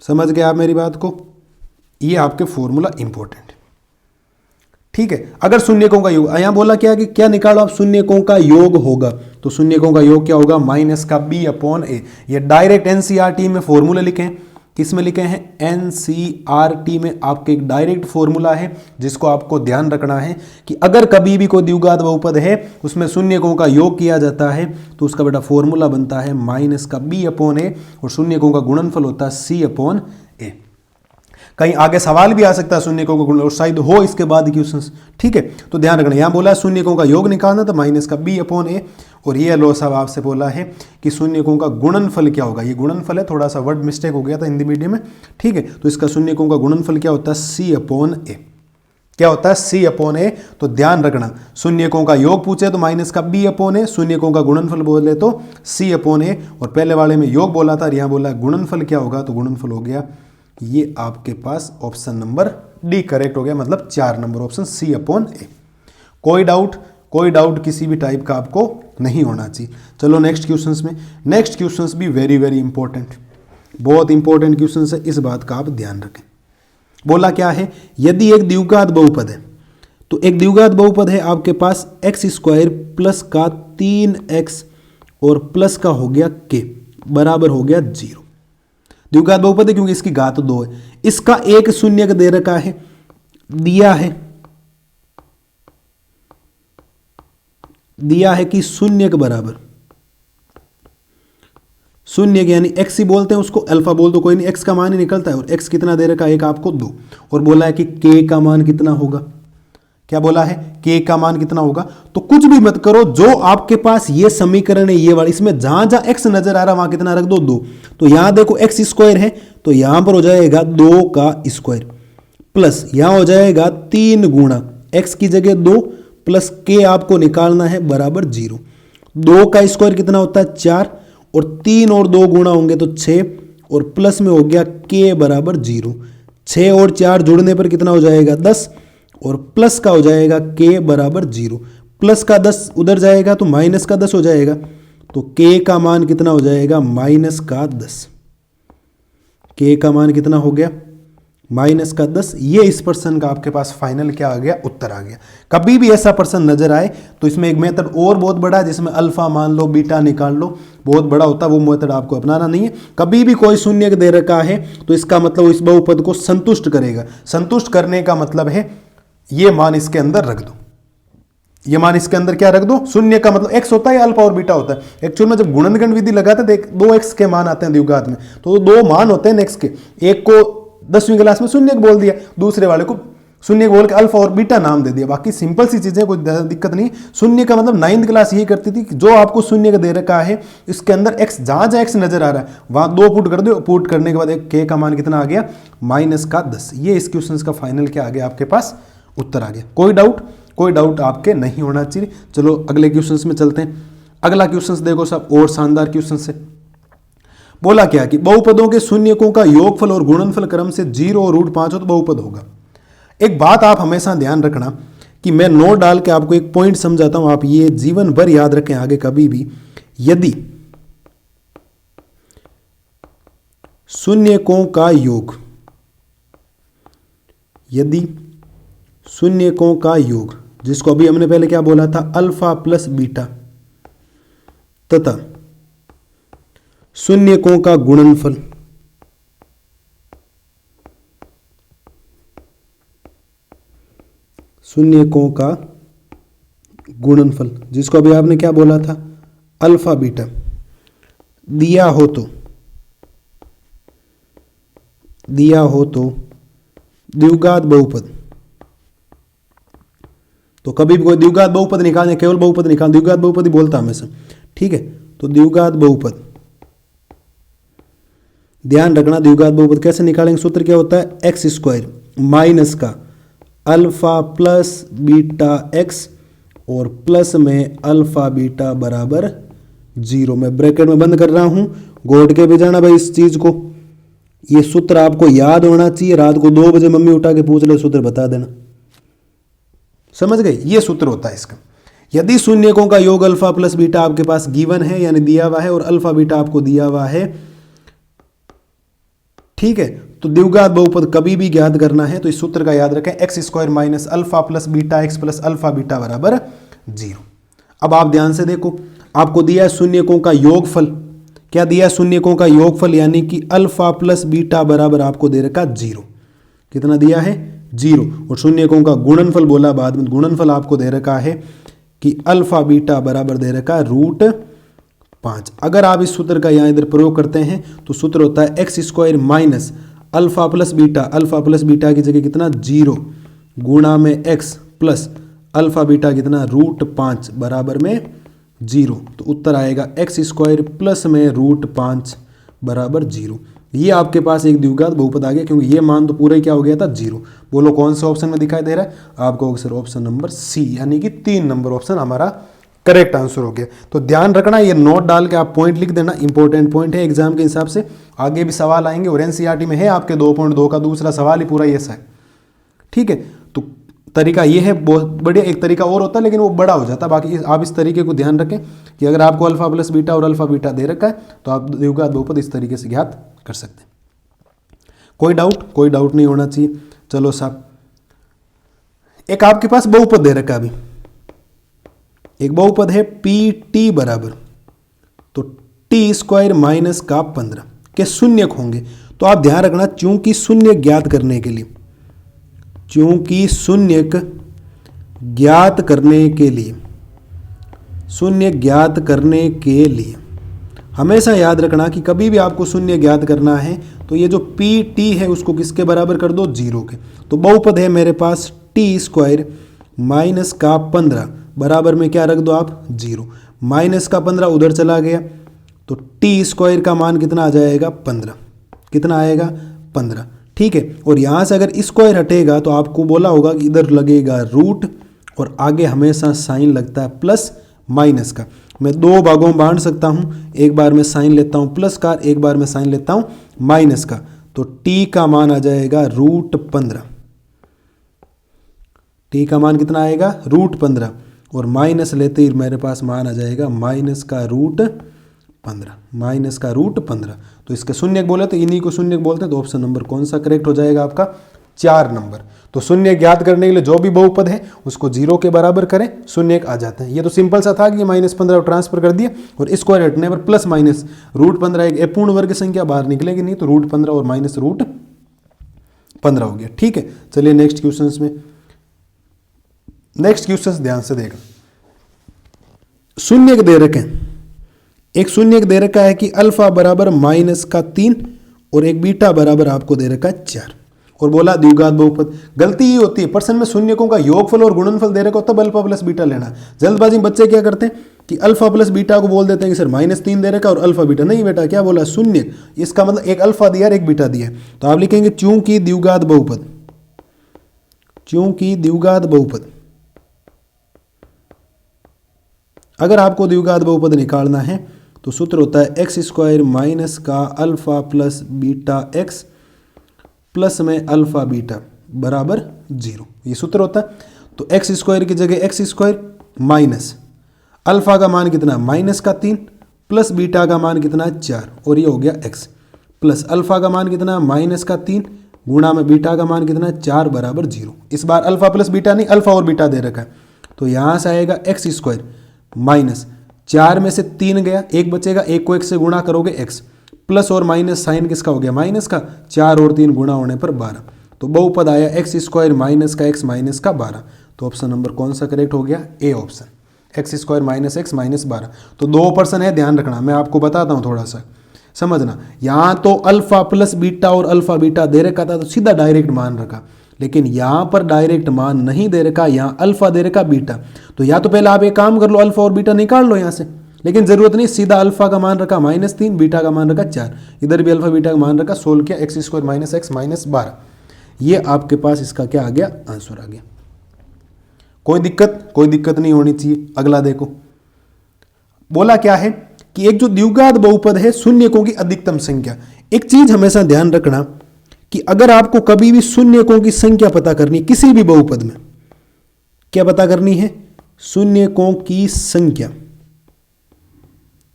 समझ गए आप मेरी बात को, ये आपके फॉर्मूला इंपॉर्टेंट। ठीक है, अगर शून्यकों का योग, यहां बोला क्या कि क्या निकालो आप, शून्यकों का योग होगा, तो शून्यकों का योग क्या होगा, माइनस का b/a। ये डायरेक्ट एनसीईआरटी में फॉर्मूले लिखे हैं, किसमें लिखे हैं, एनसीईआरटी में आपके एक डायरेक्ट फॉर्मूला है, जिसको आपको ध्यान रखना है कि अगर कभी भी कोई द्विघात बहुपद है, उसमें शून्यकों का योग किया जाता है, तो उसका बेटा फॉर्मूला बनता है माइनस का b/a, और शून्यकों का गुणनफल होता है c/a। कहीं आगे सवाल भी आ सकता है शून्यकों का गुण, और शायद हो इसके बाद क्वेश्चंस। ठीक है, तो ध्यान रखना, यहां बोला है शून्यकों का योग निकालना, तो माइनस का b/a। और ये लो साहब आपसे बोला है कि शून्यकों का गुणनफल क्या होगा, ये गुणनफल है, थोड़ा सा वर्ड मिस्टेक हो गया था हिंदी मीडियम में। ठीक है, तो इसका शून्यकों का गुणनफल क्या होता है, c/a। क्या होता है c/a। तो ध्यान रखना, शून्यकों का योग पूछे तो माइनस का b/a, शून्यकों का गुणनफल बोले तो c/a। और पहले वाले में योग बोला था, यहाँ बोला गुणनफल क्या होगा, तो गुणनफल हो गया ये आपके पास ऑप्शन नंबर डी करेक्ट हो गया, मतलब 4 नंबर ऑप्शन c/a। कोई डाउट किसी भी टाइप का आपको नहीं होना चाहिए। चलो नेक्स्ट क्वेश्चंस में। नेक्स्ट क्वेश्चंस भी वेरी वेरी इंपॉर्टेंट, बहुत इंपॉर्टेंट क्वेश्चंस है, इस बात का आप ध्यान रखें। बोला क्या है, यदि एक द्विघात बहुपद है, तो एक द्विघात बहुपद है आपके पास x² प्लस का 3x और प्लस का हो गया k बराबर हो गया 0। द्विघात बहुपद है क्योंकि इसकी घात 2 है। इसका एक शून्य दे रखा है, दिया है कि शून्य के बराबर, शून्य के यानी x ही बोलते हैं उसको, अल्फा बोल दो कोई नहीं, x का मान ही निकलता है। और x कितना दे रखा है, एक आपको 2, और बोला है कि k का मान कितना होगा। क्या बोला है, k का मान कितना होगा। तो कुछ भी मत करो, जो आपके पास ये समीकरण है ये वाली, इसमें जहां जहां x नजर आ रहा वहां कितना रख दो 2। तो यहां देखो x² है तो यहां पर हो जाएगा 2 का स्क्वायर, प्लस यहां हो जाएगा 3 गुणा x की जगह 2 प्लस k आपको निकालना है बराबर 0। 2 का स्क्वायर कितना होता है 4, और 3 और 2 गुणा होंगे तो 6, और प्लस में हो गया k बराबर 0। 6 और 4 जुड़ने पर कितना हो जाएगा 10, और प्लस का हो जाएगा k बराबर 0। प्लस का 10 उधर जाएगा तो माइनस का 10 हो जाएगा, तो k का मान कितना हो जाएगा माइनस का 10। k का मान कितना हो गया माइनस का 10। ये इस प्रश्न का आपके पास फाइनल क्या आ गया, उत्तर आ गया। कभी भी ऐसा प्रश्न नजर आए तो इसमें एक मेथड और बहुत बड़ा है, जिसमें अल्फा मान लो बीटा निकाल लो, बहुत बड़ा होता है, वो मेथड आपको अपनाना नहीं है। कभी भी कोई शून्य दे रखा है तो इसका मतलब इस बहुपद को संतुष्ट करेगा। संतुष्ट करने का मतलब है ये मान इसके अंदर रख दो, ये मान इसके अंदर क्या रख दो, शून्य का मतलब x होता है, अल्फा और बीटा होता है। एक्चुअल में जब गुणनगण विधि लगाते देख 2x के मान आते हैं द्विघात में, तो 2 मान होते हैं x के, एक को 10वीं क्लास में शून्य बोल दिया, दूसरे वाले को शून्य बोल के अल्फा और बीटा नाम दे दिया। बाकी सिंपल सी चीजें, कोई दिक्कत नहीं। शून्य का मतलब 9th क्लास यही करती थी कि जो आपको शून्य का दे रखा है इसके अंदर x जहां जहां x नजर आ रहा है वहां 2 पुट कर दो, पुट करने के बाद एक k का मान कितना आ गया माइनस का 10। ये इस क्वेश्चन का फाइनल क्या आ गया आपके पास, उत्तर आ गया। कोई डाउट आपके नहीं होना चाहिए। चलो अगले क्वेश्चन में चलते हैं। अगला क्वेश्चन देखो सब और शानदार क्वेश्चन से। बोला क्या कि बहुपदों के शून्यकों का योगफल और गुणनफल क्रम से 0 और √5 हो तो बहुपद होगा। एक बात आप हमेशा ध्यान रखना कि मैं नोट डाल के आपको एक पॉइंट समझाता हूं, आप ये जीवन भर याद रखें आगे कभी भी। यदि शून्यकों का योग, यदि शून्यकों का योग, जिसको अभी हमने पहले क्या बोला था अल्फा प्लस बीटा, तथा शून्यकों का गुणनफल, शून्यकों का गुणनफल जिसको अभी आपने क्या बोला था अल्फा बीटा, दिया हो तो द्विघात बहुपद। तो कभी भी कोई द्विघात बहुपद निकालने, केवल बहुपद निकाल, द्विघात बहुपद ही बोलता हमेशा, ठीक है। तो द्विघात बहुपद ध्यान रखना, द्विघात बहुपद कैसे निकालेंगे, सूत्र क्या होता है x² माइनस का अल्फा प्लस बीटा x और प्लस में अल्फा बीटा बराबर 0। मैं ब्रैकेट में बंद कर रहा हूं, गोड के भी जाना भाई इस चीज को। ये सूत्र आपको याद होना चाहिए, रात को 2 बजे मम्मी उठा के पूछ ले सूत्र बता देना, समझ गए। ये सूत्र होता है इसका। यदि शून्यकों का योग अल्फा प्लस बीटा आपके पास गिवन है यानी दिया हुआ है, और अल्फा बीटा आपको दिया हुआ है, ठीक है, तो द्विघात बहुपद कभी भी ज्ञात करना है तो इस सूत्र का याद रखें x² minus alpha plus beta x plus alpha beta बराबर 0। अब आप ध्यान से देखो, आपको दिया है शून्यकों का योगफल, क्या दिया है शून्यकों का योगफल यानी कि अल्फा प्लस बीटा बराबर आपको दे रखा 0। कितना दिया है 0। और शून्यकों का गुणनफल बोला बाद में, गुणनफल आपको दे रखा है कि अल्फा बीटा बराबर दे रखा है √5। अगर आप इस सूत्र का यहाँ इधर प्रयोग करते हैं तो सूत्र होता है x² minus alpha plus beta की जगह कितना 0 गुणा में x प्लस अल्फा बीटा कितना √5 बराबर में 0। तो उत्तर आएगा x² प्लस में √5 बराबर 0। ये आपके पास एक द्विघात बहुपद आ गया, क्योंकि ये मान तो पूरा ही क्या हो गया था 0। बोलो कौन से ऑप्शन में दिखाई दे रहा है आपको? सर ऑप्शन नंबर सी, यानी कि 3 नंबर ऑप्शन हमारा करेक्ट आंसर हो गया। तो ध्यान रखना, ये नोट डाल के आप पॉइंट लिख देना, इंपॉर्टेंट पॉइंट है एग्जाम के हिसाब से। आगे भी सवाल आएंगे और एनसीईआरटी में है आपके 2.2 का दूसरा सवाल ही पूरा ऐसा है। ठीक है, तो तरीका ये है, बहुत बढ़िया। एक तरीका और होता है लेकिन वो बड़ा हो जाता है। बाकी आप इस तरीके को ध्यान रखें कि अगर आपको अल्फा प्लस बीटा और अल्फा बीटा दे रखा है तो आप द्विघात बहुपद इस तरीके से ज्ञात कर सकते हैं। कोई डाउट? कोई डाउट नहीं होना चाहिए। चलो साहब, एक आपके पास बहुपद दे रखा है अभी, एक बहुपद है पी टी बराबर, तो टी स्क्वायर माइनस का 15 के शून्यक होंगे। तो आप ध्यान रखना, चूंकि शून्य ज्ञात करने के लिए, चूंकि शून्यक ज्ञात करने के लिए, शून्य ज्ञात करने के लिए हमेशा याद रखना कि कभी भी आपको शून्य ज्ञात करना है तो ये जो पी टी है उसको किसके बराबर कर दो? 0 के। तो बहुपद है मेरे पास टी स्क्वायर माइनस का 15 बराबर में क्या रख दो आप? 0। माइनस का 15 उधर चला गया तो टी स्क्वायर का मान कितना आ जाएगा? 15। कितना आएगा? 15। ठीक है, और यहाँ से अगर स्क्वायर हटेगा तो आपको बोला होगा कि इधर लगेगा रूट और आगे हमेशा साइन लगता है प्लस माइनस का। मैं 2 भागों में बांट सकता हूँ, एक बार में साइन लेता हूँ प्लस का, एक बार में साइन लेता हूँ माइनस का। तो टी का मान आ जाएगा रूट 15। टी का मान कितना आएगा? रूट 15, और माइनस लेते ही मेरे पास मान आ जाएगा माइनस का रूट 15, माइनस का रूट 15। तो इसके शून्यक बोले तो इन्हीं को शून्यक बोलते हैं। तो ऑप्शन नंबर कौन सा करेक्ट हो जाएगा आपका? 4 नंबर। तो शून्य ज्ञात करने के लिए जो भी बहुपद है उसको 0 के बराबर करें, शून्यक आ जाते हैं। ये तो सिंपल सा था कि -15 ट्रांसफर कर दिया और स्क्वायर हटने पर प्लस माइनस रूट 15 एक अपूर्ण वर्ग संख्या बाहर निकलेगी नहीं, तो रूट 15 और माइनस रूट 15 हो गया। ठीक है, चलिए नेक्स्ट क्वेश्चन में, नेक्स्ट क्वेश्चन ध्यान से देगा। शून्यक दे रखे, एक शून्यक दे रखा है कि अल्फा बराबर -3 और एक बीटा बराबर आपको दे रखा है 4, और बोला द्विघात बहुपद। गलती ये होती है, प्रश्न में शून्यकों का योगफल और गुणनफल दे रखा हो तब अल्फा प्लस बीटा लेना। जल्दबाजी में बच्चे क्या करते हैं कि अल्फा प्लस बीटा को बोल देते हैं कि सर -3 दे रखा और अल्फा बीटा। नहीं बेटा, क्या बोला? शून्य। इसका मतलब एक अल्फा दिया और एक बीटा दिया। तो आप लिखेंगे चूंकि द्विघात बहुपद, चूंकि द्विघात बहुपद, अगर आपको द्विघात बहुपद निकालना है तो सूत्र होता है एक्स स्क्वायर माइनस का alpha plus beta x plus में अल्फा बीटा बराबर 0। ये सूत्र होता है। तो एक्स स्क्वायर की जगह एक्स स्क्वायर माइनस अल्फा का मान कितना? -3 प्लस बीटा का मान कितना? 4, और ये हो गया एक्स, प्लस अल्फा का मान कितना? -3 गुणा में बीटा का मान कितना? 4 बराबर 0। इस बार अल्फा प्लस बीटा नहीं, अल्फा और बीटा दे रखा है। तो यहाँ से आएगा एक्स स्क्वायर माइनस 4 में से 3 गया, एक बचेगा, एक को 1 से गुणा करोगे एक्स, प्लस और माइनस साइन किसका हो गया? माइनस का। 4 और 3 गुणा होने पर 12। तो बहुपद आया एक्स स्क्वायर माइनस का एक्स माइनस का 12। तो ऑप्शन नंबर कौन सा करेक्ट हो गया? A option, x square minus x minus 12। तो 2 ऑप्शन है, ध्यान रखना। मैं आपको बताता हूँ, थोड़ा सा समझना। यहाँ तो अल्फा प्लस बीटा और अल्फा बीटा दे रखा था तो सीधा डायरेक्ट मान रखा, लेकिन यहाँ पर डायरेक्ट मान नहीं दे रखा, यहाँ अल्फा दे रखा बीटा। तो या तो पहले आप एक काम कर लो, अल्फा और बीटा निकाल लो यहाँ से, लेकिन जरूरत नहीं, सीधा अल्फा का मान रखा -3, बीटा का मान रखा 4, इधर भी अल्फा बीटा का मान रखा, सोल्व किया, x square minus x minus 12। ये आपके पास इसका क्या आ गया? आंसर आ गया। कोई दिक्कत? कोई दिक्कत नहीं होनी चाहिए। अगला देखो, बोला क्या है कि एक जो द्विघात बहुपद है शून्यकों की अधिकतम संख्या। एक चीज हमेशा ध्यान रखना कि अगर आपको कभी भी शून्यकों की संख्या पता करनी है किसी भी बहुपद में, क्या पता करनी है? शून्यकों की संख्या।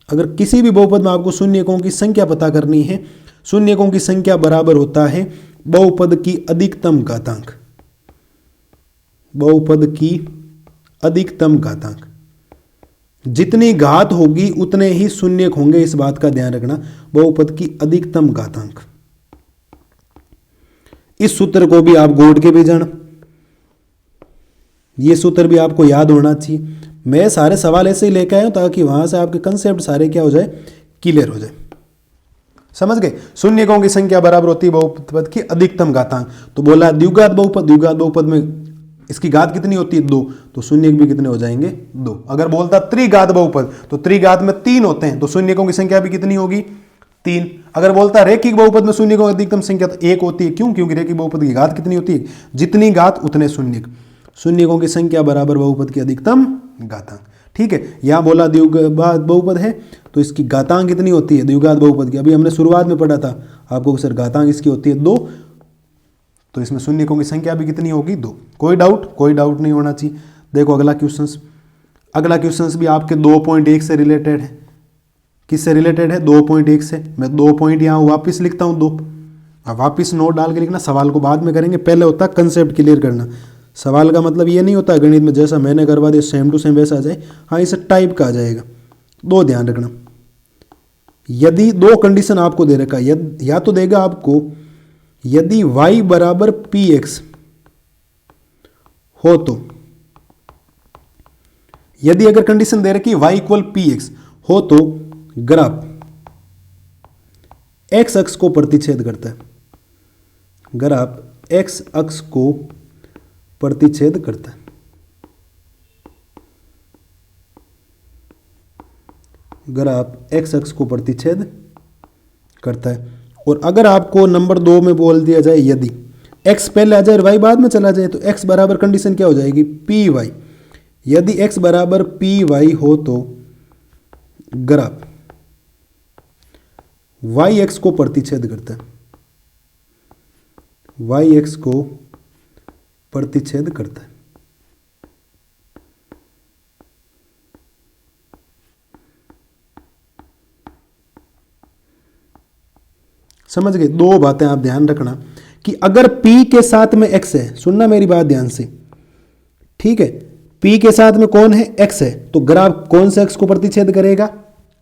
अगर किसी भी बहुपद में आपको शून्यकों की संख्या पता करनी है, शून्यकों की संख्या बराबर होता है बहुपद की अधिकतम घातांक, बहुपद की अधिकतम घातांक। जितनी घात होगी उतने ही शून्यक होंगे, इस बात का ध्यान रखना। बहुपद की अधिकतम घातांक, इस सूत्र को भी आप गोड के भी जाना, ये सूत्र भी आपको याद होना चाहिए। मैं सारे सवाल ऐसे ही लेके आया हूं ताकि वहां से आपके कंसेप्ट सारे क्या हो जाए? क्लियर हो जाए। समझ गए? शून्यकों की संख्या बराबर होती है बहुपद की अधिकतम घातांक। तो बोला द्विघात बहुपद, द्विघात बहुपद में इसकी घात कितनी होती है? 2, तो शून्यक भी कितने हो जाएंगे? 2। अगर बोलता त्रिघात बहुपद तो त्रिघात में 3 होते हैं, तो शून्यकों की संख्या भी कितनी होगी? 3। अगर बोलता रेखिक बहुपद में शून्य की अधिकतम संख्या तो 1 होती है। क्यों? क्योंकि रेखिक बहुपद की घात कितनी होती है? जितनी घात उतने शून्य। शून्यकों की संख्या बराबर बहुपद की अधिकतम घातांक। ठीक है, यहां बोला द्विघात बहुपद है तो इसकी घातांक कितनी होती है द्विघात बहुपद की? अभी हमने शुरुआत में पढ़ा था आपको सर घातांक इसकी होती है 2, तो इसमें शून्यकों की संख्या भी कितनी होगी? 2। कोई डाउट? कोई डाउट नहीं होना चाहिए। देखो अगला क्वेश्चंस भी आपके 2.1 से रिलेटेड है। किससे रिलेटेड है? 2.1 से। मैं 2 पॉइंट यहाँ वापिस लिखता हूँ 2। अब वापिस नोट डाल के लिखना, सवाल को बाद में करेंगे, पहले होता है कंसेप्ट क्लियर करना। सवाल का मतलब ये नहीं होता गणित में जैसा मैंने करवा दिया सेम टू सेम वैसा आ जाए, हाँ इसे टाइप का आ जाएगा। 2 ध्यान रखना, यदि 2 कंडीशन आपको दे रखा है, या तो देगा आपको यदि y बराबर px हो तो, यदि अगर कंडीशन दे रखी y इक्वल px हो तो ग्राफ x अक्ष को प्रतिच्छेद करता है। ग्राफ x अक्ष को प्रतिच्छेद करता है। ग्राफ x अक्ष को प्रतिच्छेद करता है। और अगर आपको नंबर 2 में बोल दिया जाए यदि x पहले आ जाए और y बाद में चला जाए तो x बराबर कंडीशन क्या हो जाएगी? py। यदि x बराबर py हो तो ग्राफ yx को प्रतिच्छेद करता है। yx को प्रतिच्छेद करता है। समझ गए? 2 बातें आप ध्यान रखना कि अगर p के साथ में x है, सुनना मेरी बात ध्यान से, ठीक है, p के साथ में कौन है? x है, तो ग्राफ कौन से अक्ष को प्रतिच्छेद करेगा?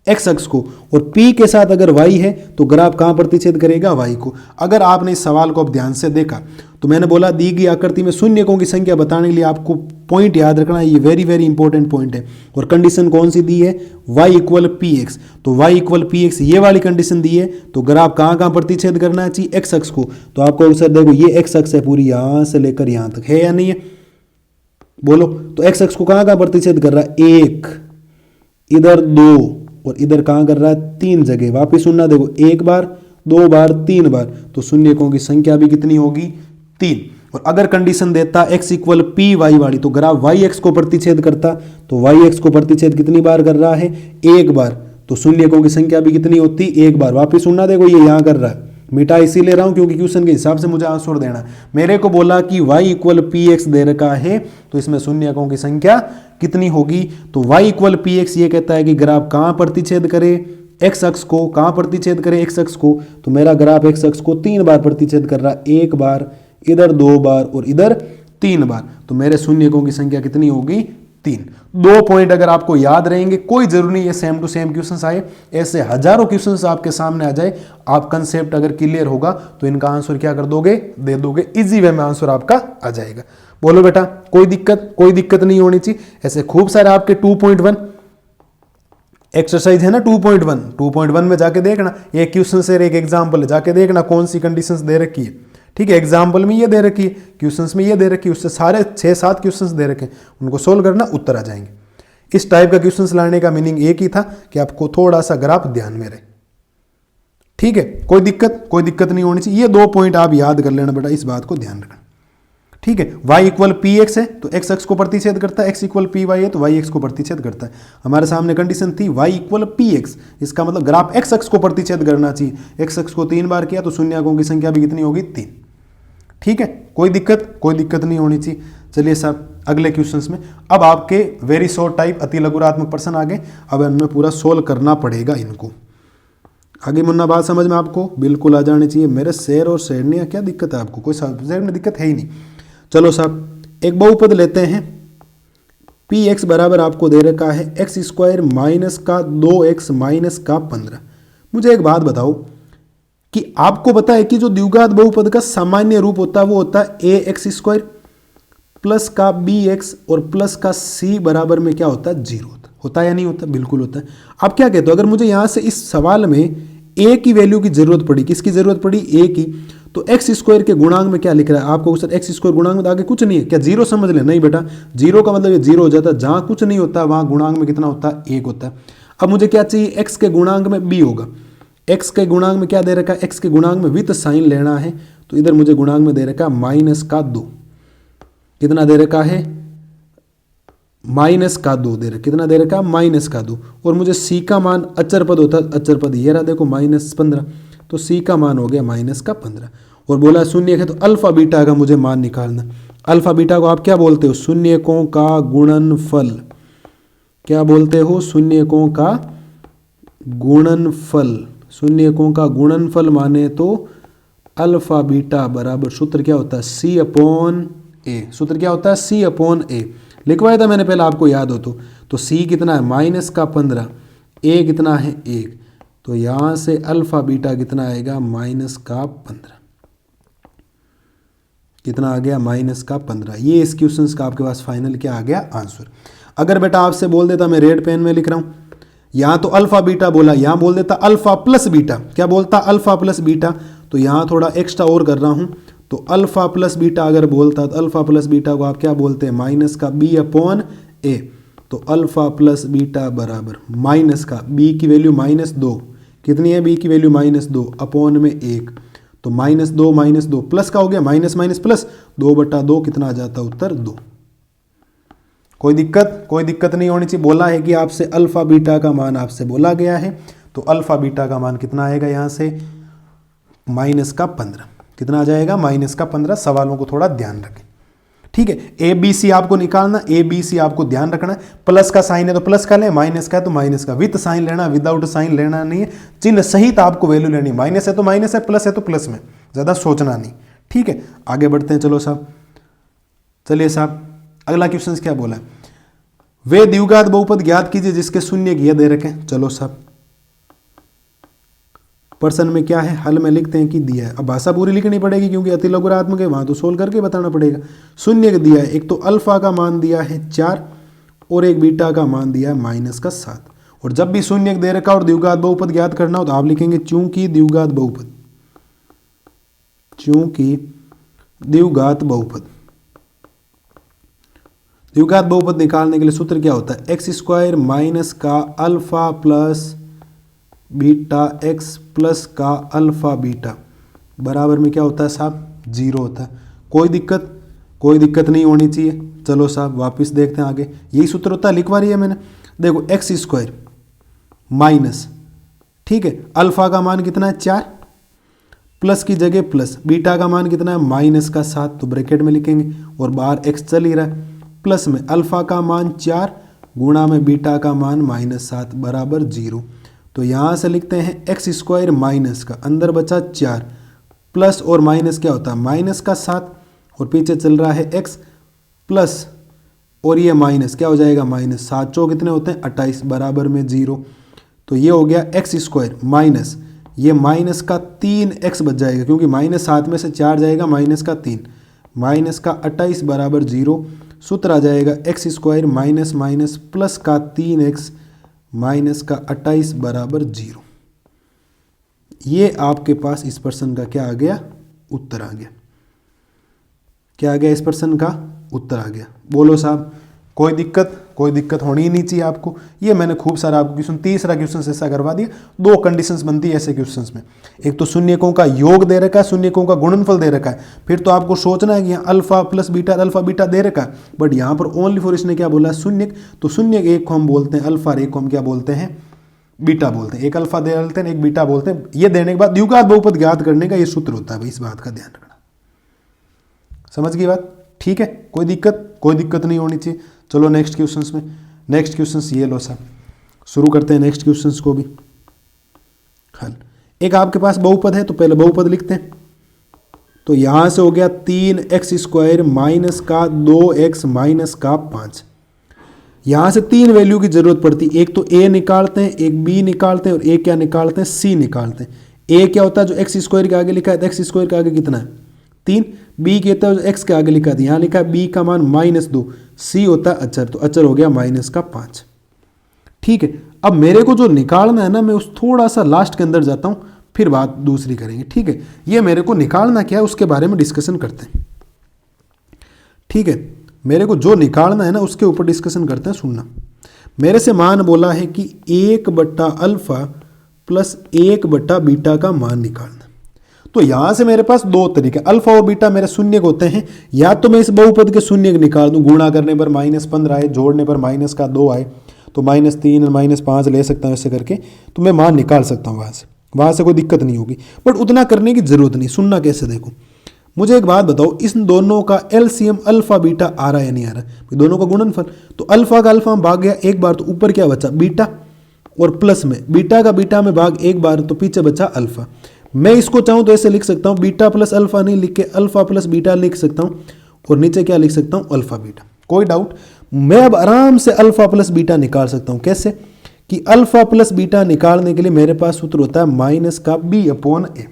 x अक्ष को। और p के साथ अगर y है तो ग्राफ कहां प्रतिच्छेद करेगा? y को। अगर आपने इस सवाल को अब ध्यान से देखा तो मैंने बोला दी गई आकृति में शून्यकों की संख्या बताने के लिए आपको पॉइंट याद रखना है, ये वेरी वेरी इंपॉर्टेंट पॉइंट है। और कंडीशन कौन सी दी है? y equal px। तो y इक्वल px ये वाली कंडीशन दी है, तो ग्राफ कहां प्रतिच्छेद करना चाहिए? x अक्ष को। तो आपको सर देखो ये x अक्ष है पूरी, यहां से लेकर यहां तक, है या नहीं है? बोलो। तो x अक्ष को कहां प्रतिच्छेद कर रहा है? 1, इधर 2 और इधर कहां कर रहा है? 3 जगह। वापिस सुनना, देखो 1 बार, 2 बार, 3 बार, तो शून्यकों की संख्या भी कितनी होगी? 3। और अगर कंडीशन देता x इक्वल py वाली तो ग्राफ yx को प्रतिच्छेद करता, तो yx को प्रतिच्छेद कितनी बार कर रहा है? 1 बार, तो शून्यकों की संख्या भी कितनी होती? 1 बार। वापिस सुनना, देखो ये यहां कर रहा है, मिटा इसी ले रहा हूं क्योंकि क्वेश्चन के हिसाब से मुझे आंसर देना। मेरे को बोला कि y इक्वल px दे रखा है तो इसमें शून्यकों की संख्या कितनी होगी? तो y इक्वल px ये कहता है कि ग्राफ कहां प्रतिच्छेद करे? x अक्ष को। कहां प्रतिच्छेद करे? x अक्ष को। तो मेरा ग्राफ x अक्ष को 3 बार प्रतिच्छेद कर रहा है, 1 बार, इधर 2 बार और इधर 3 बार, तो मेरे शून्यकों की संख्या कितनी होगी? 3। 2 पॉइंट अगर आपको याद रहेंगे, कोई जरूरी नहीं है सेम टू सेम क्वेश्चंस आए, ऐसे हजारों क्वेश्चंस आपके सामने आ जाए, आप कंसेप्ट अगर क्लियर होगा तो इनका आंसर क्या कर दोगे? दे दोगे, इजी वे में आंसर आपका आ जाएगा। बोलो बेटा, कोई दिक्कत? कोई दिक्कत नहीं होनी चाहिए। ऐसे खूब सारे आपके 2.1 एक्सरसाइज है ना, 2.1 में जाके देखना, एक क्वेश्चन से एक एग्जाम्पल जाके देखना कौन सी कंडीशंस दे रखी है। ठीक है, एग्जाम्पल में ये दे रखी है, क्वेश्चंस में ये दे रखी है, उससे सारे 6-7 क्वेश्चंस दे रखे, उनको सोल्व करना, उत्तर आ जाएंगे। इस टाइप का क्वेश्चंस लाने का मीनिंग एक ही था कि आपको थोड़ा सा ग्राफ ध्यान में रहे। ठीक है, कोई दिक्कत नहीं होनी चाहिए। ये 2 पॉइंट आप याद कर लेना बेटा, इस बात को ध्यान रखना। ठीक है, y इक्वल px है तो x अक्ष को प्रतिच्छेद करता है, x इक्वल py है तो y x को प्रतिच्छेद करता है। हमारे सामने कंडीशन थी y इक्वल px, इसका मतलब ग्राफ x अक्ष को प्रतिच्छेद करना चाहिए। x अक्ष को 3 बार किया तो शून्यकों की संख्या भी कितनी होगी? 3। ठीक है, कोई दिक्कत नहीं होनी चाहिए। चलिए साहब अगले क्वेश्चंस में, अब आपके वेरी शॉर्ट टाइप अति लघुरात्मक प्रश्न आ गए, अब इनमें पूरा सोल्व करना पड़ेगा इनको। आगे मुन्ना बात समझ में आपको बिल्कुल आ जानी चाहिए। मेरे शेर और शेरनियाँ क्या दिक्कत है आपको? कोई सब्जेक्ट में दिक्कत है ही नहीं। चलो साहब, एक बहुपद लेते हैं, px बराबर आपको दे रखा है x स्क्वायर माइनस का 2x माइनस का 15। मुझे एक बात बताओ कि आपको पता है कि जो द्विघात बहुपद का सामान्य रूप होता है वो होता है ax स्क्वायर प्लस का bx और प्लस का c बराबर में क्या होता है? 0 होता है या नहीं होता? बिल्कुल होता है। आप क्या कहते हो, अगर मुझे यहां से इस सवाल में a की वैल्यू की जरूरत पड़ी, किसकी जरूरत पड़ी? a की, तो x स्क्वायर के गुणांक में क्या लिख रहा है आपको? सर x स्क्वायर गुणांक में आगे कुछ नहीं है क्या? 0 समझ ले? नहीं बेटा, 0 का मतलब ये 0 हो जाता है, जहां कुछ नहीं होता वहां गुणांक में कितना होता है? 1 होता है। अब मुझे क्या चाहिए? x के गुणांक में b होगा, एक्स के गुणांक में क्या दे रखा है, एक्स के गुणांक में विथ साइन लेना है, तो इधर मुझे गुणांक में दे रखा है -2। कितना दे रखा है, -2 दे रखा, कितना दे रखा है, -2। और मुझे सी का मान अचर पद होता है, अचर पद ये रहा देखो -15, तो सी का मान हो गया -15। और बोला शून्य है तो अल्फा बीटा का मुझे मान निकालना। अल्फा बीटा को आप क्या बोलते हो, शून्यकों का गुणनफल। क्या बोलते हो, शून्यकों का गुणनफल। शून्यकों का गुणनफल माने तो अल्फा बीटा बराबर सूत्र क्या होता है, C/A। सूत्र क्या होता है, C/A। लिखवाया था मैंने पहले, आपको याद हो तो C कितना है, -15, A कितना है 1, तो यहाँ से अल्फा बीटा कितना आएगा, -15। कितना आ गया, -15। ये इस क्वेश्चन का आपके पास फाइनल क्या आ गया, आंसर। अगर बेटा आपसे बोल देता, मैं रेड पेन में लिख रहा हूँ, यहाँ तो अल्फा बीटा बोला, यहाँ बोल देता अल्फा प्लस बीटा। क्या बोलता, अल्फा प्लस बीटा। तो यहाँ थोड़ा एक्स्ट्रा और कर रहा हूँ, तो अल्फा प्लस बीटा अगर बोलता तो अल्फा प्लस बीटा को आप क्या बोलते हैं, -B/A। तो अल्फा प्लस बीटा बराबर माइनस का B की वैल्यू -2, कितनी है, B की वैल्यू -2 अपॉन में 1, तो -2 प्लस का हो गया, माइनस प्लस 2/2, कितना आ जाता है उत्तर 2। कोई दिक्कत नहीं होनी चाहिए। बोला है कि आपसे अल्फा बीटा का मान आपसे बोला गया है, तो अल्फा बीटा का मान कितना आएगा यहाँ से, -15। कितना आ जाएगा, -15। सवालों को थोड़ा ध्यान रखें, ठीक है। ABC आपको निकालना, ABC आपको ध्यान रखना है। प्लस का साइन है तो प्लस का लें, माइनस का है तो माइनस का, विद साइन लेना, विदाउट साइन लेना नहीं है, चिन्ह सहित आपको वैल्यू लेनी। माइनस है तो माइनस है, प्लस है तो प्लस में, ज़्यादा सोचना नहीं, ठीक है। आगे बढ़ते हैं, चलो साहब, चलिए साहब, अगला क्वेश्चन क्या बोला है, वे द्विघात बहुपद ज्ञात कीजिए जिसके शून्य किए दे रखे। चलो साहब, प्रश्न में क्या है, हल में लिखते हैं कि दिया है। अब भाषा पूरी लिखनी पड़ेगी क्योंकि अतिलघुरात्मक है, वहां तो सोल्व करके बताना पड़ेगा। शून्य का दिया है, एक तो अल्फा का मान दिया है 4 और एक बीटा का मान दिया है -7। और जब भी शून्य दे रखा और द्विघात बहुपद ज्ञात करना हो तो आप लिखेंगे चूंकि द्विघात बहुपद, चूंकि द्विघात बहुपद। द्विघात बहुपद निकालने के लिए सूत्र क्या होता है, x² माइनस का alpha plus beta x plus का अल्फा बीटा बराबर में क्या होता है साहब, 0 होता है। कोई दिक्कत नहीं होनी चाहिए। चलो साहब वापस देखते हैं आगे, यही सूत्र होता है, लिखवा रही है मैंने, देखो x² माइनस, ठीक है, अल्फा का मान कितना है 4, प्लस की जगह प्लस, बीटा का मान कितना है -7, तो ब्रैकेट में लिखेंगे और बाहर x चल ही रहा है, प्लस में अल्फा का मान 4 गुणा में बीटा का मान -7 बराबर 0। तो यहाँ से लिखते हैं x² माइनस का, अंदर बचा 4 प्लस और माइनस क्या होता है -7 और पीछे चल रहा है x प्लस और ये माइनस क्या हो जाएगा -7 चौक कितने होते हैं 28 बराबर में 0। तो ये हो गया x² माइनस, ये माइनस का 3x बच जाएगा क्योंकि -7 में से 4 जाएगा -3, माइनस का 28 बराबर 0। सूत्र आ जाएगा x² माइनस माइनस प्लस का 3x माइनस का 28 बराबर 0। ये आपके पास इस प्रश्न का क्या आ गया, उत्तर आ गया। क्या आ गया, इस प्रश्न का उत्तर आ गया। बोलो साहब, कोई दिक्कत होनी ही नहीं चाहिए आपको। ये मैंने खूब सारा आपको क्वेश्चन, तीसरा क्वेश्चन ऐसा करवा दिया। 2 कंडीशंस बनती है ऐसे क्वेश्चंस में, एक तो शून्यकों का योग दे रखा है, शून्यकों का गुणनफल दे रखा है, फिर तो आपको सोचना है कि यहाँ alpha plus beta alpha beta दे रखा है, बट यहाँ पर ओनली फॉर इसने क्या बोला है शून्य। तो शून्य एक को हम बोलते हैं अल्फा और एक को हम क्या बोलते हैं, बीटा बोलते हैं। एक अल्फा दे देते हैं, एक बीटा बोलते हैं। ये देने के बाद द्विघात बहुपद ज्ञात करने का ये सूत्र होता है भाई, इस बात का ध्यान रखना। समझ गई बात, ठीक है। कोई दिक्कत नहीं होनी चाहिए। चलो नेक्स्ट क्वेश्चंस में, नेक्स्ट क्वेश्चंस ये लो साहब, शुरू करते हैं नेक्स्ट क्वेश्चंस को भी हल। एक आपके पास बहुपद है तो पहले बहुपद लिखते हैं। तो यहां से हो गया 3x² माइनस का 2x माइनस का 5। यहां से 3 वैल्यू की जरूरत पड़ती है, एक तो a निकालते हैं, एक b निकालते हैं और एक क्या निकालते हैं, c निकालते हैं। a क्या होता है जो x² के आगे लिखा है, x² के आगे कितना है 3, b कहता है x के आगे लिखा है, यहाँ लिखा है b का मान -2, c होता है अचर, तो अचर हो गया -5। ठीक है। अब मेरे को जो निकालना है ना, मैं उस थोड़ा सा लास्ट के अंदर जाता हूँ, फिर बात दूसरी करेंगे। ठीक है, ये मेरे को निकालना क्या है उसके बारे में डिस्कशन करते हैं। ठीक है, मेरे को जो निकालना है ना उसके ऊपर डिस्कशन करते हैं। सुनना, मेरे से मान बोला है कि 1/α प्लस 1/बीटा का मान निकालना। तो यहां से मेरे पास दो तरीके, अल्फा और बीटा मेरे शून्य होते हैं, या तो मैं इस बहुपद के शून्य निकाल दूं, गुणा करने पर -15 आए, जोड़ने पर -2 आए, तो -3 और -5 ले सकता हूं ऐसे करके, तो मैं मान निकाल सकता हूं वहां से कोई दिक्कत नहीं होगी। बट उतना करने की जरूरत नहीं, सुनना कैसे देखो। मुझे एक बात बताओ, इस दोनों का एलसीएम अल्फा बीटा आ रहा है या नहीं आ रहा, दोनों का गुणनफल, तो अल्फा का अल्फा में भाग गया एक बार, तो ऊपर क्या बचा, बीटा, और प्लस में बीटा का बीटा में भाग एक बार, तो पीछे बचा अल्फा। मैं इसको चाहूं तो ऐसे लिख सकता हूं, बीटा प्लस अल्फा नहीं लिख के अल्फा प्लस बीटा लिख सकता हूं, और नीचे क्या लिख सकता हूं, अल्फा बीटा। कोई डाउट? मैं अब आराम से अल्फा प्लस बीटा निकाल सकता हूं। कैसे? कि अल्फा प्लस बीटा निकालने के लिए मेरे पास सूत्र होता है माइनस का b/a।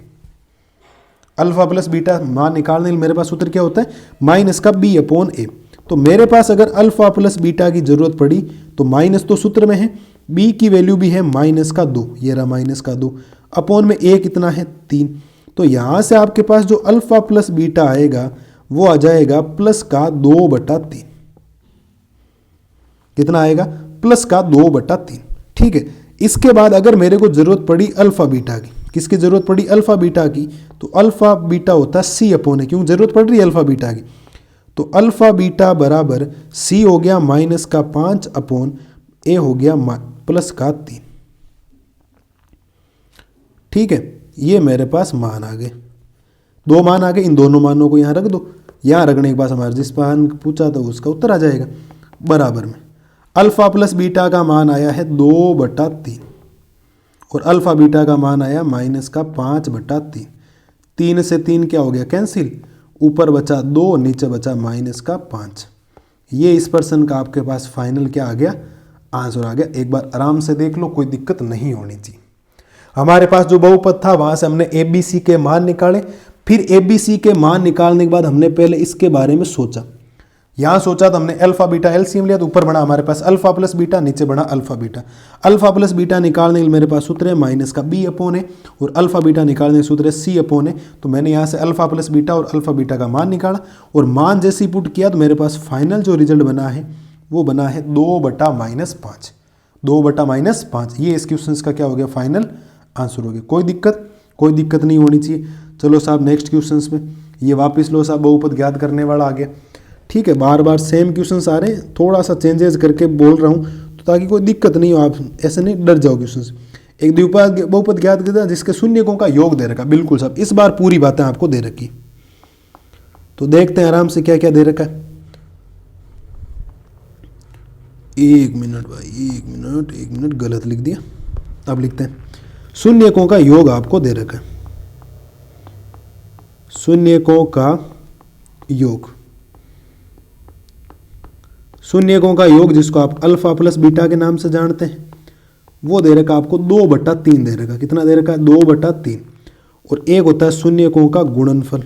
अल्फा प्लस बीटा मान निकालने के लिए मेरे पास सूत्र क्या होता है, माइनस का b/a। तो मेरे पास अगर अल्फा प्लस बीटा की जरूरत पड़ी तो माइनस तो सूत्र में है, b की वैल्यू भी है -2, ये रहा -2, अपॉन में a कितना है 3। तो यहां से आपके पास जो अल्फा प्लस बीटा आएगा वो आ जाएगा प्लस का 2/3। कितना आएगा, प्लस का 2/3। ठीक है, इसके बाद अगर मेरे को जरूरत पड़ी अल्फा बीटा की, किसकी जरूरत पड़ी, अल्फा बीटा की, तो अल्फा बीटा होता है c/a, क्यों जरूरत पड़ रही है अल्फा बीटा की, तो अल्फा बीटा बराबर c हो गया -5 अपॉन a हो गया प्लस का 3। ठीक है, ये मेरे पास मान आ गए, दो मान आ गए, इन दोनों मानों को यहां रख दो, यहां रखने के बाद हमारे जिस मान पूछा था उसका उत्तर आ जाएगा। बराबर में अल्फा प्लस बीटा का मान आया है 2/3 और अल्फा बीटा का मान आया -5/3। 3 से 3 क्या हो गया, कैंसिल, ऊपर बचा 2, नीचे बचा -5। ये इस पर्सन का आपके पास फाइनल क्या आ गया, आंसर आ गया। एक बार आराम से देख लो, कोई दिक्कत नहीं होनी चाहिए। हमारे पास जो बहुपद था वहां से हमने ABC के मान निकाले, फिर ABC के मान निकालने के बाद हमने पहले इसके बारे में सोचा। यहां सोचा तो हमने अल्फा बीटा एलसीएम लिया, तो ऊपर बना हमारे पास अल्फा प्लस बीटा, नीचे बना alpha beta. Alpha plus beta निकालने के लिए मेरे पास सूत्र है माइनस का b/a और अल्फा बीटा निकालने के सूत्र है c/a। तो मैंने यहां से अल्फा प्लस बीटा और अल्फा बीटा का मान निकाला, और मान जैसे ही पुट किया तो मेरे पास फाइनल जो रिजल्ट बना है वो बना है 2/-5। 2/-5, ये इस क्वेश्चन का क्या हो गया, फाइनल आंसर हो गया। कोई दिक्कत नहीं होनी चाहिए। चलो साहब नेक्स्ट क्वेश्चन में, ये वापस लो साहब, बहुपद ज्ञात करने वाला आ गया। ठीक है, बार बार सेम क्वेश्चंस आ रहे हैं, थोड़ा सा चेंजेस करके बोल रहा हूँ तो ताकि कोई दिक्कत नहीं हो, आप ऐसे नहीं डर जाओ क्वेश्चंस। एक बहुपद ज्ञात करता जिसके शून्यकों का योग दे रखा, बिल्कुल साहब इस बार पूरी बातें आपको दे रखी। तो देखते हैं आराम से क्या क्या दे रखा है। 1 मिनट भाई, 1 मिनट गलत लिख दिया। अब लिखते हैं, शून्यकों का योग आपको दे रखा है। शून्यकों का योग, शून्यकों का योग जिसको आप अल्फा प्लस बीटा के नाम से जानते हैं, वो दे रखा आपको 2/3 दे रखा। कितना दे रखा है, 2/3। और एक होता है शून्यकों का गुणनफल,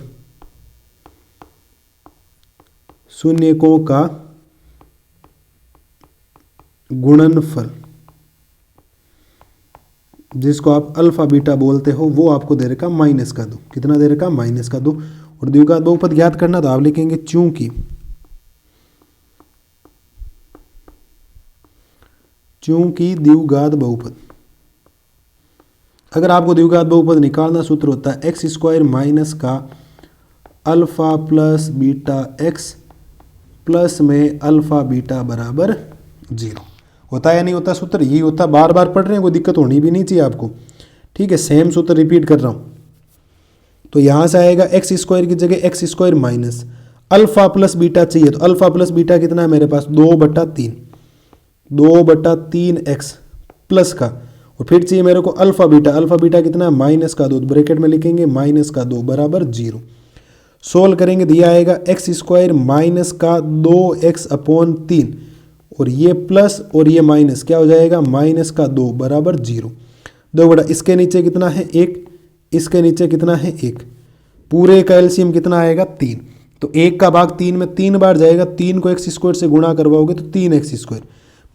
शून्यकों का गुणनफल जिसको आप अल्फा बीटा बोलते हो, वो आपको दे रखा -2। कितना दे रखा, -2। और द्विघात बहुपद ज्ञात करना तो आप लिखेंगे चूंकि द्विघात बहुपद। अगर आपको द्विघात बहुपद निकालना, सूत्र होता है x² माइनस का alpha plus beta x plus में अल्फा बीटा बराबर 0। होता है या नहीं होता सूत्र, यही होता, बार बार पढ़ रहे हैं, कोई दिक्कत होनी भी नहीं चाहिए आपको। ठीक है, सेम सूत्र रिपीट कर रहा हूं। तो यहां से आएगा x² की जगह x² minus alpha plus beta चाहिए, तो अल्फा प्लस बीटा कितना है मेरे पास, 2/3, 2/3x प्लस का, और फिर चाहिए मेरे को अल्फा बीटा कितना है, -2, ब्रैकेट में लिखेंगे -2 बराबर 0। सोल्व करेंगे, दिया आएगा x² माइनस का 2x/3, और ये प्लस और ये माइनस क्या हो जाएगा, -2 बराबर 0। दो बड़ा इसके नीचे कितना है 1, इसके नीचे कितना है 1, पूरे का एलसीएम कितना आएगा 3। तो 1 का भाग 3 में 3 बार जाएगा, 3 को x² से गुणा करवाओगे तो 3x²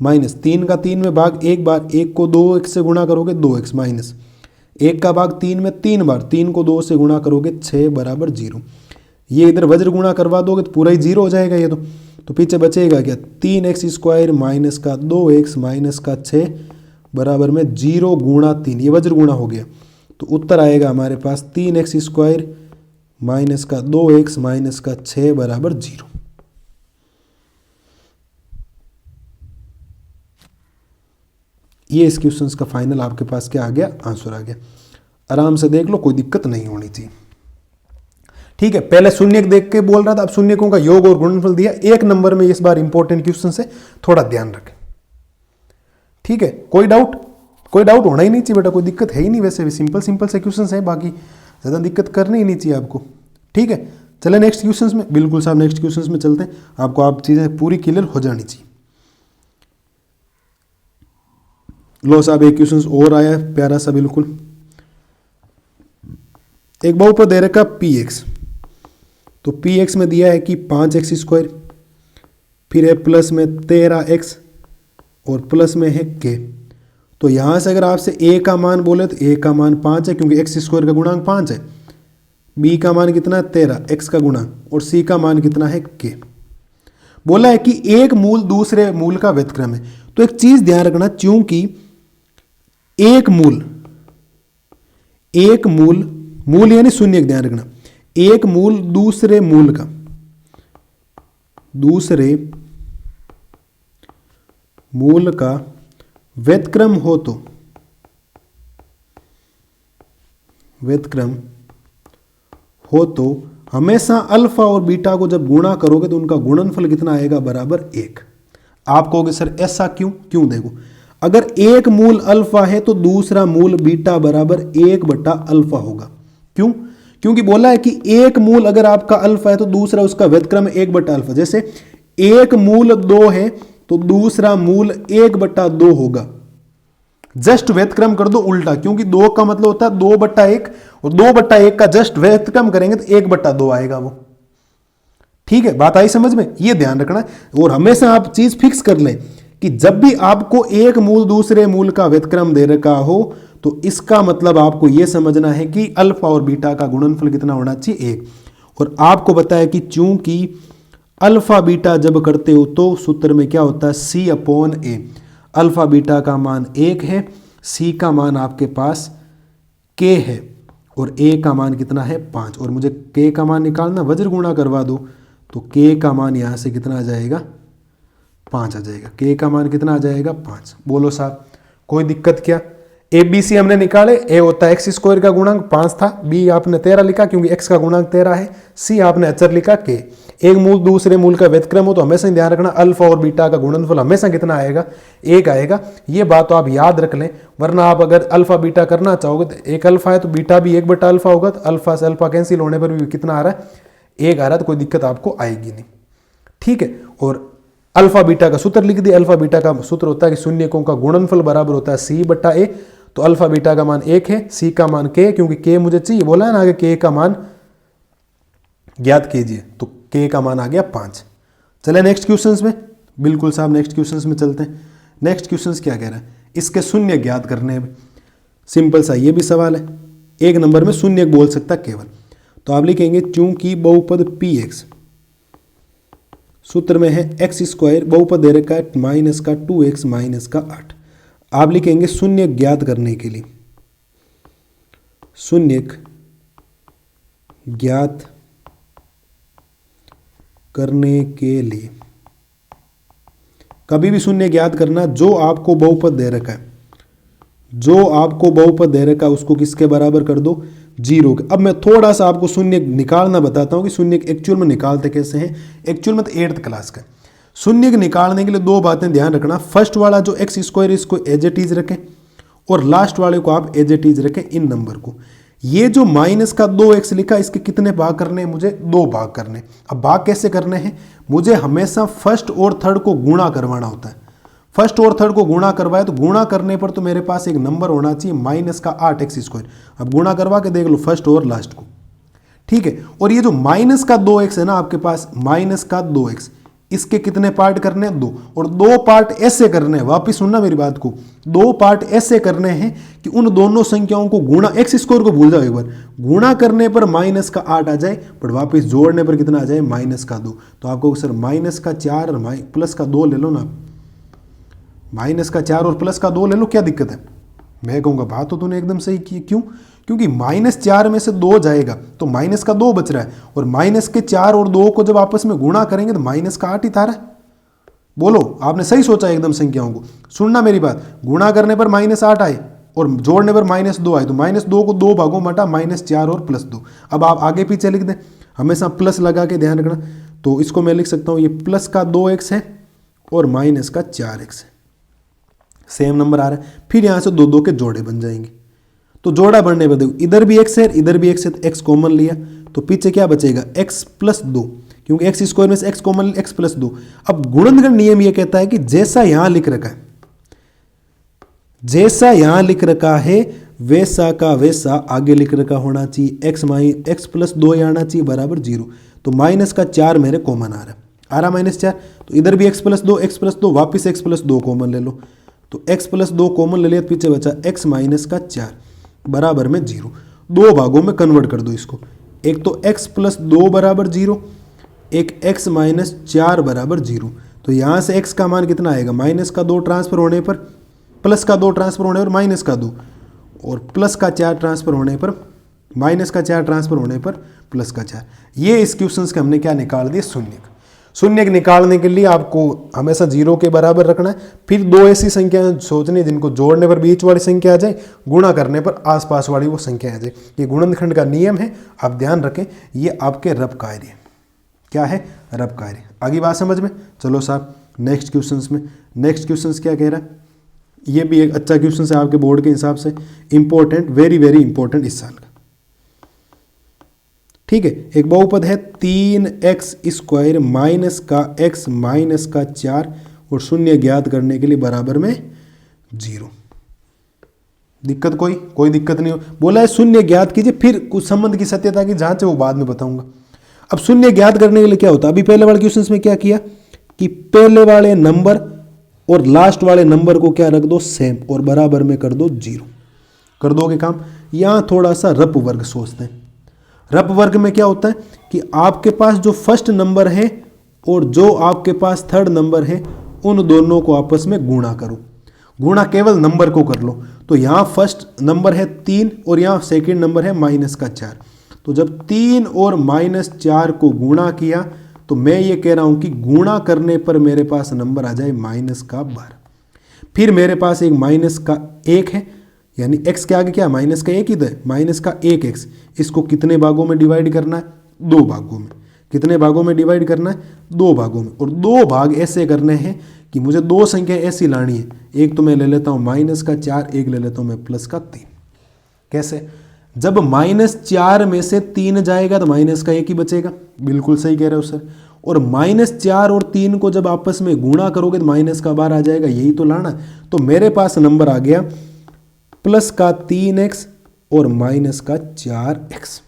माइनस 3 का 3 में भाग 1 बार, 1 को 2x से गुणा करोगे 2x माइनस 1 का भाग 3 में 3 बार, 3 को 2 से गुणा करोगे 6 बराबर 0। ये इधर वज्र गुणा करवा दोगे तो पूरा ही 0 हो जाएगा ये तो पीछे बचेगा क्या, 3x² माइनस का 2x माइनस का 6 बराबर में 0 गुणा 3, ये वज्र गुणा हो गया, तो उत्तर आएगा हमारे पास 3x² माइनस का 2x माइनस का 6 बराबर 0। ये इस क्वेश्चन का फाइनल आपके पास क्या आ गया, आंसर आ गया। आराम से देख लो, कोई दिक्कत नहीं होनी चाहिए। ठीक है, पहले शून्यक देख के बोल रहा था, अब शून्यकों का योग और गुणनफल दिया। 1 नंबर में इस बार इंपॉर्टेंट क्वेश्चन है, थोड़ा ध्यान रखें। ठीक है, कोई डाउट होना ही नहीं चाहिए बेटा, कोई दिक्कत है ही नहीं। वैसे भी सिंपल से क्वेश्चन है, बाकी ज़्यादा दिक्कत करनी ही नहीं चाहिए आपको। ठीक है, चले नेक्स्ट क्वेश्चन में। बिल्कुल साहब, नेक्स्ट क्वेश्चन में चलते हैं, आपको आप चीज़ें पूरी क्लियर हो जानी चाहिए। लो साहब, एक क्वेश्चन और आया है प्यारा सा, बिल्कुल। एक बहुपद दे रखा px, तो px में दिया है कि 5x², फिर है प्लस में 13x और प्लस में है k। तो यहाँ से अगर आपसे a का मान बोले तो a का मान 5 है, क्योंकि x² का गुणांक 5 है। b का मान कितना है 13, x का गुणांक, और c का मान कितना है k। बोला है कि एक मूल दूसरे मूल का व्युत्क्रम है। तो एक चीज ध्यान रखना, चूंकि एक मूल यानी शून्य, ध्यान रखना, एक मूल दूसरे मूल का व्युत्क्रम हो तो हमेशा अल्फा और बीटा को जब गुणा करोगे तो उनका गुणनफल कितना आएगा, बराबर 1। आप कहोगे सर ऐसा क्यों? देखो, अगर एक मूल अल्फा है तो दूसरा मूल बीटा बराबर 1/अल्फा होगा। क्यों? क्योंकि बोला है कि एक मूल अगर आपका अल्फा है तो दूसरा उसका व्युत्क्रम 1/अल्फा। जैसे एक मूल 2 है तो दूसरा मूल 1/2 होगा। जस्ट व्युत्क्रम कर दो उल्टा, क्योंकि 2 का मतलब होता है 2/1, और 2/1 का जस्ट व्युत्क्रम करेंगे तो 1/2 आएगा वो। ठीक है, बात आई समझ में? ये ध्यान रखना। और हमेशा आप चीज फिक्स कर लें कि जब भी आपको एक मूल दूसरे मूल का व्युत्क्रम दे रखा हो तो इसका मतलब आपको यह समझना है कि अल्फा और बीटा का गुणनफल कितना होना चाहिए, 1। और आपको बताया कि चूंकि अल्फा बीटा जब करते हो तो सूत्र में क्या होता है, C/A। अल्फा बीटा का मान 1 है, C का मान आपके पास K है, और A का मान कितना है 5। और मुझे K का मान निकालना, वज्र गुणा करवा दो तो K का मान यहाँ से कितना आ जाएगा, 5 आ जाएगा। K का मान कितना आ जाएगा, 5। बोलो साहब, कोई दिक्कत क्या? ABC हमने निकाले, A होता है x² का गुणांक 5 था, B आपने 13 लिखा क्योंकि x का गुणांक 13 है, C आपने अचर लिखा K। एक मूल दूसरे मूल का व्युत्क्रम हो तो हमेशा ध्यान रखना अल्फा और बीटा का गुणनफल हमेशा कितना आएगा, 1 आएगा। ये बात तो आप याद रख लें, वरना आप अगर अल्फा बीटा करना चाहोगे तो एक अल्फा है तो बीटा भी 1/अल्फा होगा, तो अल्फा से अल्फा कैंसिल होने पर भी कितना आ रहा है, 1 आ रहा है, तो कोई दिक्कत आपको आएगी नहीं। ठीक है, और अल्फा बीटा का सूत्र लिख दिया। अल्फा बीटा का सूत्र होता है कि शून्यकों का गुणनफल बराबर होता है C/A। तो अल्फा बीटा का मान 1 है, C का मान K, क्योंकि K मुझे चाहिए, बोला है ना आगे K का मान ज्ञात कीजिए, तो K का मान आ गया 5। चले नेक्स्ट क्वेश्चंस में। बिल्कुल साहब, नेक्स्ट क्वेश्चंस में चलते हैं। नेक्स्ट क्वेश्चंस क्या कह रहा है, इसके शून्य ज्ञात करने हैं। सिंपल सा ये भी सवाल है, 1 नंबर में शून्य बोल सकता केवल। तो आप लिखेंगे चूंकि बहुपद px सूत्र में है x², बहुपद दे रखा है माइनस का 2x माइनस का 8। आप लिखेंगे शून्य ज्ञात करने के लिए, शून्य ज्ञात करने के लिए कभी भी शून्य ज्ञात करना, जो आपको बहुपद दे रखा है, जो आपको बहुपद दे रखा है उसको किसके बराबर कर दो, 0 के। अब मैं थोड़ा सा आपको शून्य निकालना बताता हूं कि शून्य एक्चुअल में निकालते कैसे हैं। एक्चुअल में तो 8th क्लास का शून्य निकालने के लिए 2 बातें ध्यान रखना। फर्स्ट वाला जो x² इसको एज इट इज रखें, और लास्ट वाले को आप एज इट इज रखें, इन नंबर को। ये जो माइनस का 2x लिखा, इसके कितने भाग करने हैं, मुझे 2 भाग करने। अब भाग कैसे करने हैं, मुझे हमेशा फर्स्ट और थर्ड को गुणा करवाना होता है। फर्स्ट और थर्ड को गुणा करवाए तो गुणा करने पर तो मेरे पास एक नंबर होना चाहिए माइनस का 8x²। अब गुणा करवा के देख लो फर्स्ट और लास्ट को। ठीक है, और ये जो माइनस का 2x है ना आपके पास, माइनस का 2x, इसके कितने पार्ट करने हैं, 2। और 2 पार्ट ऐसे करने हैं, वापिस सुनना मेरी बात को, 2 पार्ट ऐसे करने हैं कि उन दोनों संख्याओं को गुणा, x² को भूल जाओ एक बार, गुणा करने पर माइनस का 8 आ जाए, पर वापिस जोड़ने पर कितना आ जाए, माइनस का 2। तो आपको सर माइनस का 4 और प्लस का 2 ले लो ना, माइनस का 4 और प्लस का 2 ले लो, क्या दिक्कत है? मैं कहूँगा बात तो तूने एकदम सही की। क्यों? क्योंकि -4 में से 2 जाएगा तो माइनस का 2 बच रहा है, और माइनस के 4 और 2 को जब आपस में गुणा करेंगे तो माइनस का 8 ही था रहा है। बोलो, आपने सही सोचा एकदम संख्याओं को। सुनना मेरी बात, गुणा करने पर -8 आए और जोड़ने पर -2 आए, तो -2 को 2 भागों में हटा, -4 और +2। अब आप आगे पीछे लिख दें, हमेशा प्लस लगा के ध्यान रखना। तो इसको मैं लिख सकता हूँ, ये प्लस का 2x है और माइनस का 4x है, सेम नंबर आ रहा है। फिर यहाँ से 2 के जोड़े बन जाएंगे। तो जोड़ा बनने पर देखो, इधर भी x है इधर भी x है, तो x कॉमन लिया तो पीछे क्या बचेगा, x + 2, क्योंकि x स्क्वायर में से x कॉमन, x + 2। अब गुणनखंड नियम ये कहता है कि जैसा यहां लिख रखा है, जैसा यहां लिख रखा है वैसा का वैसा आगे लिख रखा होना चाहिए। x + 2 आना चाहिए बराबर 0। तो माइनस का 4 मेरे कॉमन आ रहा -4, तो इधर भी x + 2 वापिस x + 2 कॉमन ले लो, तो x + 2 कॉमन ले लिया, पीछे बचा x - 4 बराबर में 0। 2 भागों में कन्वर्ट कर दो इसको, एक तो x + 2 बराबर 0, एक x - 4 बराबर 0। तो यहाँ से x का मान कितना आएगा, माइनस का 2 ट्रांसफर होने पर, प्लस का 2 ट्रांसफर होने पर माइनस का 2, और प्लस का 4 ट्रांसफर होने पर, माइनस का 4 ट्रांसफर होने पर प्लस का 4। ये इस क्वेश्चन के हमने क्या निकाल दिए, शून्य। शून्य निकालने के लिए आपको हमेशा 0 के बराबर रखना है। फिर 2 ऐसी संख्या सोचनी जिनको जोड़ने पर बीच वाली संख्या आ जाए, गुणा करने पर आसपास वाली वो संख्या आ जाए। ये गुणनखंड का नियम है, आप ध्यान रखें। ये आपके रब कार्य, क्या है, रब कार्य। आगे बात समझ में? चलो साहब नेक्स्ट क्वेश्चंस में। नेक्स्ट क्वेश्चंस क्या कह रहा है, ये भी एक अच्छा क्वेश्चन है आपके बोर्ड के हिसाब से, इंपॉर्टेंट, वेरी वेरी इंपॉर्टेंट इस साल का। ठीक है, एक बहुपद है 3x² माइनस का x माइनस का 4 और शून्य ज्ञात करने के लिए बराबर में 0। दिक्कत कोई दिक्कत नहीं हो। बोला है शून्य ज्ञात कीजिए, फिर कुछ संबंध की सत्यता की जांच है वो बाद में बताऊंगा। अब शून्य ज्ञात करने के लिए क्या होता है, अभी पहले वाले क्वेश्चन में क्या किया कि पहले वाले नंबर और लास्ट वाले नंबर को क्या रख दो, सेम, और बराबर में कर दो 0। कर दोगे काम। यहां थोड़ा सा रप वर्ग सोचते हैं। रप वर्ग में क्या होता है कि आपके पास जो फर्स्ट नंबर है और जो आपके पास थर्ड नंबर है, उन दोनों को आपस में गुणा करो। गुणा केवल नंबर को कर लो। तो यहाँ फर्स्ट नंबर है 3 और यहाँ सेकंड नंबर है -4। तो जब 3 और -4 को गुणा किया तो मैं ये कह रहा हूँ कि गुणा करने पर मेरे पास नंबर आ जाए -12। फिर मेरे पास एक -1 है, यानी x के आगे क्या, -1 ही तो है, -1x। इसको कितने भागों में डिवाइड करना है, 2 भागों में। कितने भागों में डिवाइड करना है, 2 भागों में। और 2 भाग ऐसे करने हैं कि मुझे 2 संख्या ऐसी लानी है। एक तो मैं ले लेता हूँ -4, एक ले लेता हूँ मैं +3। कैसे, जब -4 में से 3 जाएगा तो -1 ही बचेगा। बिल्कुल सही कह रहे हो सर। और -4 और 3 को जब आपस में गुणा करोगे तो -12 आ जाएगा, यही तो लाना। तो मेरे पास नंबर आ गया +3x और -4x।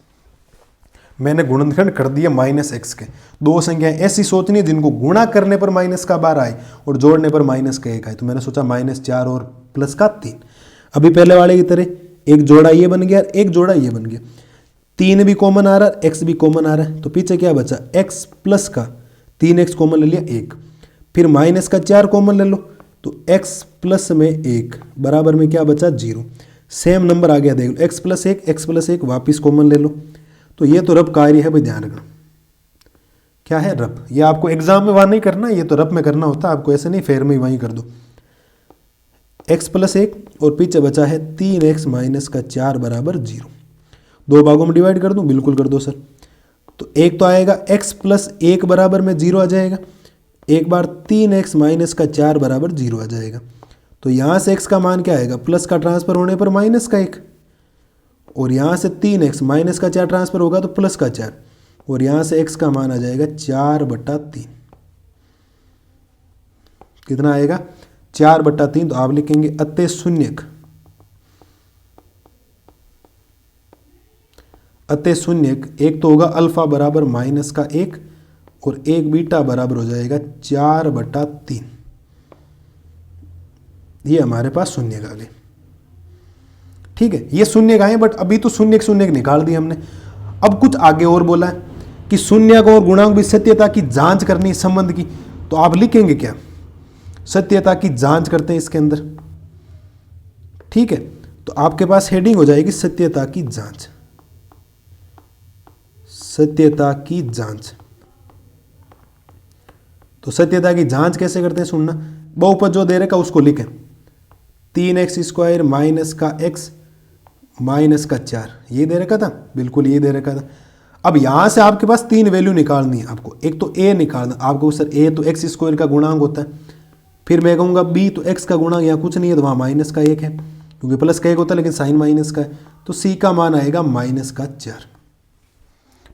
मैंने गुणनखंड कर दिया -x के। 2 संख्याएं ऐसी सोचनी है जिनको गुणा करने पर -12 आए और जोड़ने पर -1 आए। तो मैंने सोचा -4 और +3। अभी पहले वाले की तरह एक जोड़ा ये बन गया, एक जोड़ा ये बन गया। 3 भी कॉमन आ रहा है, x भी कॉमन आ रहा है, तो पीछे क्या बचा, x प्लस का 3x कॉमन ले लिया 1। फिर -4 कॉमन ले लो, तो x प्लस में 1 बराबर में क्या बचा, 0। सेम नंबर आ गया, देख लो x प्लस 1 वापिस कॉमन ले लो। तो ये तो रब कार्य है भाई, ध्यान रखना। क्या है, रब। ये आपको एग्जाम में वहां नहीं करना, ये तो रब में करना होता है आपको, ऐसे नहीं फेर में वहीं कर दो। x प्लस 1 और पीछे बचा है 3x माइनस का 4 बराबर 0। 2 भागों में डिवाइड कर दूं, बिल्कुल कर दो सर। तो एक तो आएगा x प्लस 1 बराबर में 0 आ जाएगा, एक बार 3x माइनस का 4 बराबर 0 आ जाएगा। तो यहाँ से x का मान क्या आएगा, प्लस का ट्रांसफर होने पर माइनस का 1, और यहाँ से 3x माइनस का 4 ट्रांसफर होगा तो प्लस का 4, और यहाँ से x का मान आ जाएगा 4/3। कितना आएगा, 4/3। तो आप लिखेंगे अतः शून्यक, अतः शून्यक एक तो होगा अल्फा बराबर -1 और एक बीटा बराबर हो जाएगा 4/3। ये हमारे पास शून्य का आगे, ठीक है। ये शून्य का है, बट अभी तो शून्य निकाल दिया हमने। अब कुछ आगे और बोला है कि शून्य को और गुणांक भी सत्यता की जांच करनी संबंध की। तो आप लिखेंगे क्या, सत्यता की जांच करते हैं इसके अंदर। ठीक है, तो आपके पास हेडिंग हो जाएगी सत्यता की जांच। सत्यता की जांच। तो सत्यता की जांच कैसे करते हैं सुनना। बहुपद जो दे रखा उसको लिखें, 3x² माइनस का x माइनस का 4, ये दे रखा था, बिल्कुल ये दे रखा था। अब यहां से आपके पास 3 वैल्यू निकालनी है आपको। एक तो a निकालना आपको, सर a तो x² का गुणांक होता है, फिर मैं कहूँगा b तो x का गुणांक, यहाँ कुछ नहीं है तो वहाँ माइनस का 1 है, क्योंकि प्लस का 1 होता है लेकिन साइन माइनस का है, तो c का मान आएगा माइनस का 4।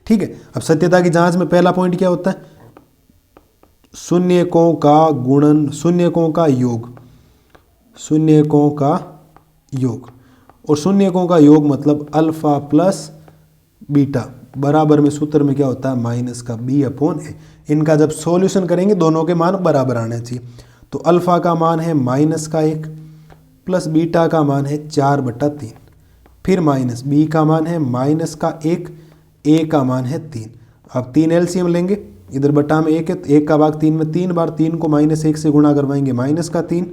ठीक है, अब सत्यता की जांच में पहला पॉइंट क्या होता है, शून्यकों का गुणन, शून्यकों का योग, शून्यकों का योग, और शून्यकों का योग मतलब अल्फा प्लस बीटा बराबर में सूत्र में क्या होता है माइनस का b/a। इनका जब सॉल्यूशन करेंगे दोनों के मान बराबर आने चाहिए। तो अल्फा का मान है माइनस का 1 प्लस बीटा का मान है 4/3, फिर माइनस b का मान है माइनस का 1, a का मान है 3। अब 3 एलसीएम लेंगे, इधर बटा में 1 है तो 1 का भाग 3 में 3 बार, 3 को -1 से गुणा करवाएंगे माइनस का 3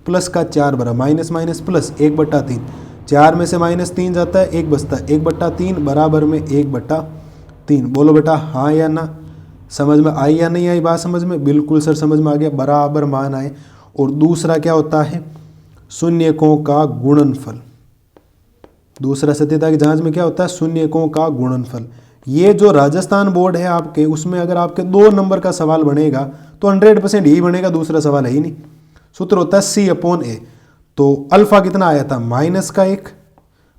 प्लस का 4 बराबर माइनस माइनस प्लस 1/3, 4 में से -3 जाता है, 1 बचता है, 1/3 बराबर में 1/3। बोलो बेटा हाँ या ना, समझ में आई या नहीं आई बात समझ में, बिल्कुल सर समझ में आ गया, बराबर मान आए। और दूसरा क्या होता है शून्यकों का गुणनफल। दूसरा सत्यता की जांच में क्या होता है शून्यकों का गुणनफल। ये जो राजस्थान बोर्ड है आपके, उसमें अगर आपके 2 नंबर का सवाल बनेगा तो 100% यही बनेगा, दूसरा सवाल है ही नहीं। सूत्र होता है c/a। तो अल्फा कितना आया था माइनस का 1,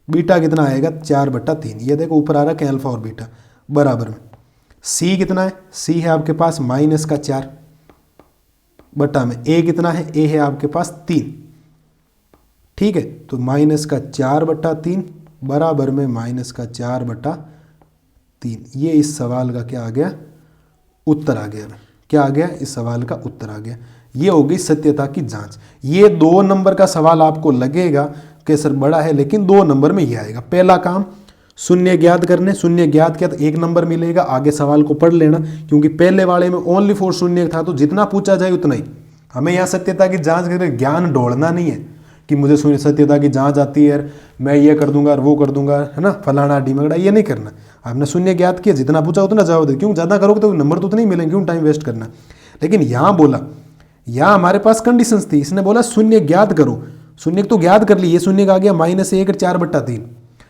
बीटा कितना आएगा 4/3। ये देखो ऊपर आ रहा है अल्फा और बीटा बराबर में। c कितना है, c है आपके पास माइनस का 4 बटा में a कितना है, a है आपके पास 3। ठीक है, तो माइनस का 4/3 बराबर में माइनस का 4/3। ये इस सवाल का क्या आ गया उत्तर आ गया। क्या आ गया, इस सवाल का उत्तर आ गया। ये हो गई सत्यता की जांच। ये 2 नंबर का सवाल आपको लगेगा कि सर बड़ा है, लेकिन 2 नंबर में ये आएगा। पहला काम शून्य ज्ञात करने, शून्य ज्ञात किया तो 1 नंबर मिलेगा। आगे सवाल को पढ़ लेना, क्योंकि पहले वाले में ओनली 4 शून्य था, तो जितना पूछा जाए उतना ही। हमें यहाँ सत्यता की जांच करके ज्ञान ढोड़ना नहीं है कि मुझे सत्यता की जांच आती है यार, मैं ये कर दूंगा और वो कर दूंगा, है ना, फलाना ढीमगड़ा, ये नहीं करना। आपने शून्य ज्ञात किया, जितना पूछा उतना जवाब दे, क्यों ज़्यादा करोगे तो नंबर तो उतने ही मिलेंगे, क्यों टाइम वेस्ट करना। लेकिन यहाँ बोला, यहाँ हमारे पास कंडीशंस थी, इसने बोला शून्य ज्ञात करो, शून्य तो ज्ञात कर ली, ये शून्य का आ गया -1 और 4/3।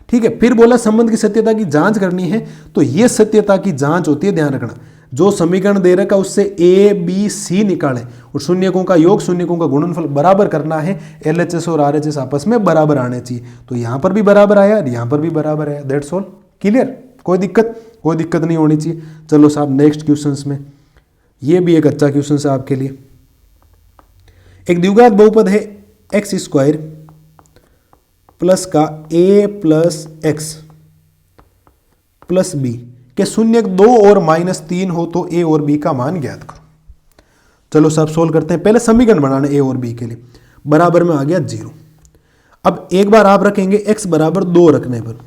ठीक है, फिर बोला संबंध की सत्यता की जांच करनी है, तो ये सत्यता की जांच होती है, ध्यान रखना। जो समीकरण दे रखा उससे a b c निकालें और शून्यकों का योग, शून्यकों का गुणनफल बराबर करना है। LHS और RHS आपस में बराबर आने चाहिए। तो यहाँ पर भी बराबर आया और यहाँ पर भी बराबर आया। दैट्स ऑल, क्लियर, कोई दिक्कत नहीं होनी चाहिए। चलो साहब नेक्स्ट क्वेश्चंस में, ये भी एक अच्छा क्वेश्चन है आपके लिए। एक द्विघात बहुपद है x² प्लस का a plus x plus b के शून्य 2 और -3 हो तो a और b का मान ज्ञात करो। चलो साहब सोल्व करते हैं। पहले समीकरण बनाना a और b के लिए। बराबर में आ गया 0। अब एक बार आप रखेंगे x बराबर 2 रखने पर,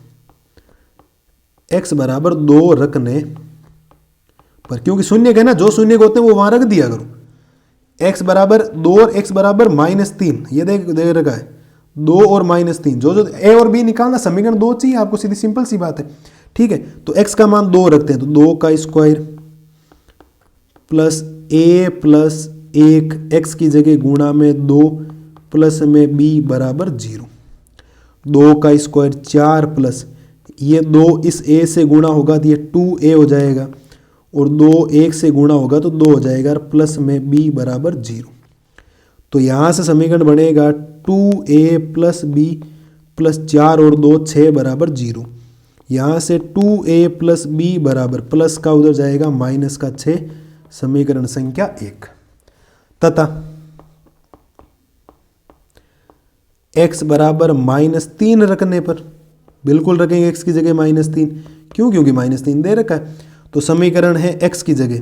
x बराबर 2 रखने पर, क्योंकि शून्य है ना, जो शून्य होते हैं वो वहां रख दिया करो। x बराबर 2 और x बराबर -3, ये दे रखा है 2 और -3। जो a और b निकालना, समीकरण 2 चाहिए आपको, सीधी सिंपल सी बात है। ठीक है, तो x का मान 2 रखते हैं, तो 2 का square plus a plus 1 x की जगह गुणा में 2 प्लस में b बराबर 0। 2 का स्क्वायर 4 प्लस ये 2 इस a से गुणा होगा तो ये 2a हो जाएगा, और 2 1 से गुणा होगा तो 2 हो जाएगा, प्लस में b बराबर 0। तो यहाँ से समीकरण बनेगा 2a प्लस b प्लस 4 और 2 6 बराबर 0। यहाँ से 2a प्लस b बराबर, प्लस का उधर जाएगा माइनस का 6, समीकरण संख्या 1। तथा x बराबर -3 रखने पर, बिल्कुल रखेंगे x की जगह -3, क्यों, क्योंकि -3 दे रखा है। तो समीकरण है x की जगह,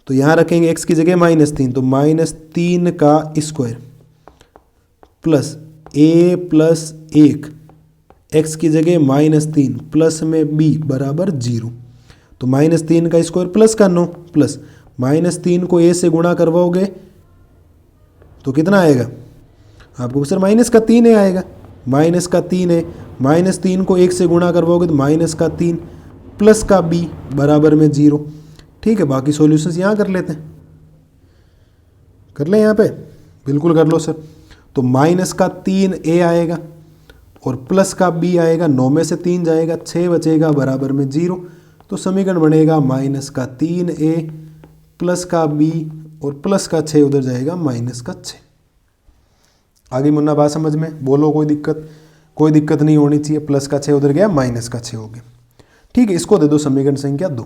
तो यहाँ रखेंगे x की जगह -3, तो -3 का square plus a plus 1 x की जगह -3 प्लस में b बराबर 0। तो -3 का स्क्वायर प्लस का 9 प्लस -3 को a से गुणा करवाओगे तो कितना आएगा, आपको सर -3 आएगा, -3 है, -3 को 1 से गुणा करवाओगे तो -3 प्लस का b बराबर में 0। ठीक है, बाकी सॉल्यूशंस यहाँ कर लेते हैं, कर लें यहाँ पे, बिल्कुल कर लो सर। तो -3a आएगा और प्लस का b आएगा, 9 में से 3 जाएगा, 6 बचेगा बराबर में 0। तो समीकरण बनेगा -3a प्लस का b और प्लस का 6 उधर जाएगा -6। आगे मुन्ना बात समझ में, बोलो कोई दिक्कत नहीं होनी चाहिए। प्लस का 6 उधर गया, -6 हो गया। ठीक है, इसको दे दो समीकरण संख्या 2।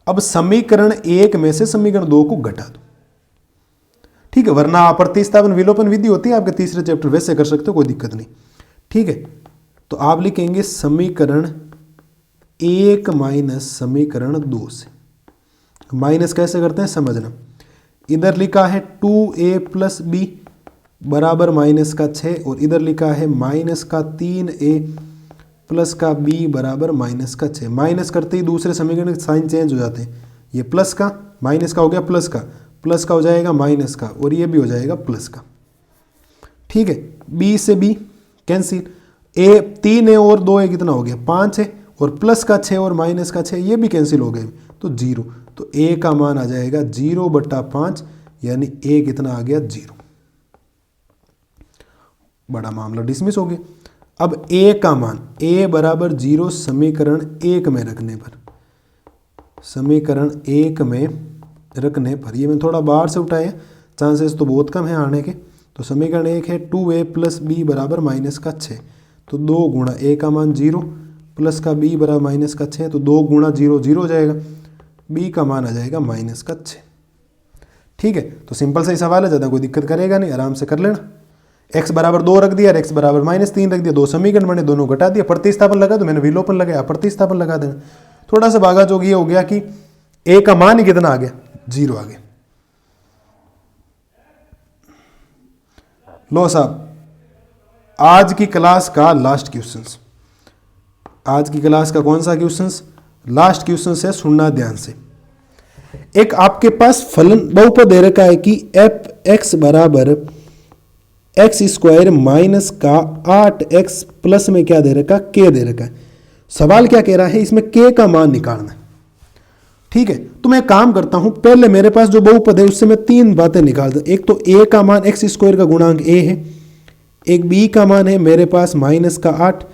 अब समीकरण 1 में से समीकरण 2 को घटा दो। ठीक है, वरना प्रतिस्थापन विलोपन विधि होती है आपके तीसरे चैप्टर, वैसे कर सकते हो, कोई दिक्कत नहीं। ठीक है, तो आप लिखेंगे समीकरण 1 माइनस समीकरण 2 से। माइनस कैसे करते हैं समझना, इधर लिखा है 2a प्लस b बराबर -6 और इधर लिखा है -3a प्लस का b बराबर -6। माइनस करते ही दूसरे समीकरण के साइन चेंज हो जाते हैं, ये प्लस का माइनस का हो गया, प्लस का हो जाएगा माइनस का, और ये भी हो जाएगा प्लस का। ठीक है, b से b कैंसिल, 3 है और 2 है, कितना हो गया 5 है, और प्लस का 6 और माइनस का 6 ये भी कैंसिल हो गए, तो 0। तो a का मान आ जाएगा 0/5, यानी a कितना आ गया 0। बड़ा मामला डिसमिस हो गया। अब a का मान a बराबर 0 समीकरण 1 में रखने पर, समीकरण 1 में रखने पर, ये मैं थोड़ा बाहर से उठाया, चांसेस तो बहुत कम है आने के। तो समीकरण 1 है 2a प्लस b बराबर -6, तो 2 गुणा a का मान 0 प्लस का b बराबर -6, तो 2 गुणा 0 0 हो जाएगा, b का मान आ जाएगा -6। ठीक है, तो सिंपल सा ही सवाल है, ज़्यादा कोई दिक्कत करेगा नहीं, आराम से कर लेना। x बराबर 2 रख दिया और x बराबर -3 रख दिया, 2 समीकरण बने, दोनों घटा दिया। प्रतिस्थापन लगा तो मैंने विलोपन लगाया, प्रतिस्थापन लगा देना। थोड़ा सा भागा जोग ये हो गया कि a का मान ही कितना आ गया 0 आ गया। लो साहब, आज की क्लास का लास्ट क्वेश्चंस, आज की क्लास का कौन सा क्वेश्चंस, लास्ट क्वेश्चन है, सुनना ध्यान से। एक आपके पास फलन बहुपद दे रखा है कि f(x) बराबर x² माइनस का 8x प्लस में क्या दे रखा, k दे रखा है। सवाल क्या कह रहा है, इसमें k का मान निकालना है। ठीक है, तो मैं काम करता हूं, पहले मेरे पास जो बहुपद है उससे मैं 3 बातें निकाल दूं। एक तो a का मान x² का गुणांक a है, एक b का मान है मेरे पास -8,